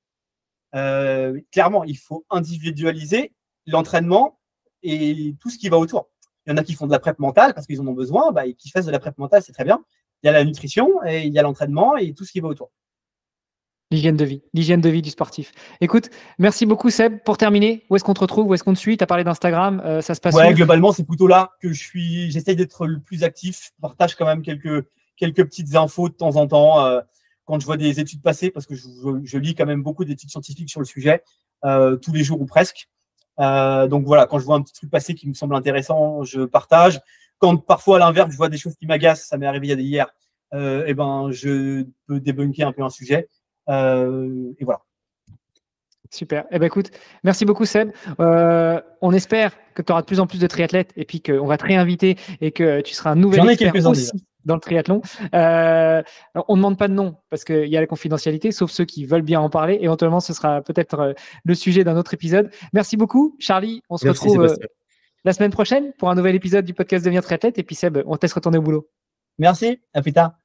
Clairement, il faut individualiser l'entraînement et tout ce qui va autour. Il y en a qui font de la prep mentale parce qu'ils en ont besoin, et qui fassent de la prep mentale, c'est très bien. Il y a la nutrition, et il y a l'entraînement et tout ce qui va autour. L'hygiène de vie du sportif. Écoute, merci beaucoup Seb. Pour terminer, où est-ce qu'on te retrouve? Où est-ce qu'on te suit? Tu as parlé d'Instagram, ça se passe où? Globalement, c'est plutôt là que j'essaye d'être le plus actif. Je partage quand même quelques petites infos de temps en temps quand je vois des études passer, parce que je lis quand même beaucoup d'études scientifiques sur le sujet, tous les jours ou presque. Donc voilà, quand je vois un petit truc passer qui me semble intéressant, je partage. Quand parfois, à l'inverse, je vois des choses qui m'agacent, ça m'est arrivé hier, je peux débunker un peu un sujet. Et voilà. Super. Écoute, merci beaucoup Seb. On espère que tu auras de plus en plus de triathlètes et puis qu'on va te réinviter et que tu seras un nouvel expert aussi dans le triathlon. On ne demande pas de nom parce qu'il y a la confidentialité, sauf ceux qui veulent bien en parler. Éventuellement, ce sera peut-être le sujet d'un autre épisode. Merci beaucoup Charlie. On se retrouve la semaine prochaine pour un nouvel épisode du podcast Devenir triathlète. Et puis Seb, on te laisse retourner au boulot. Merci, à plus tard.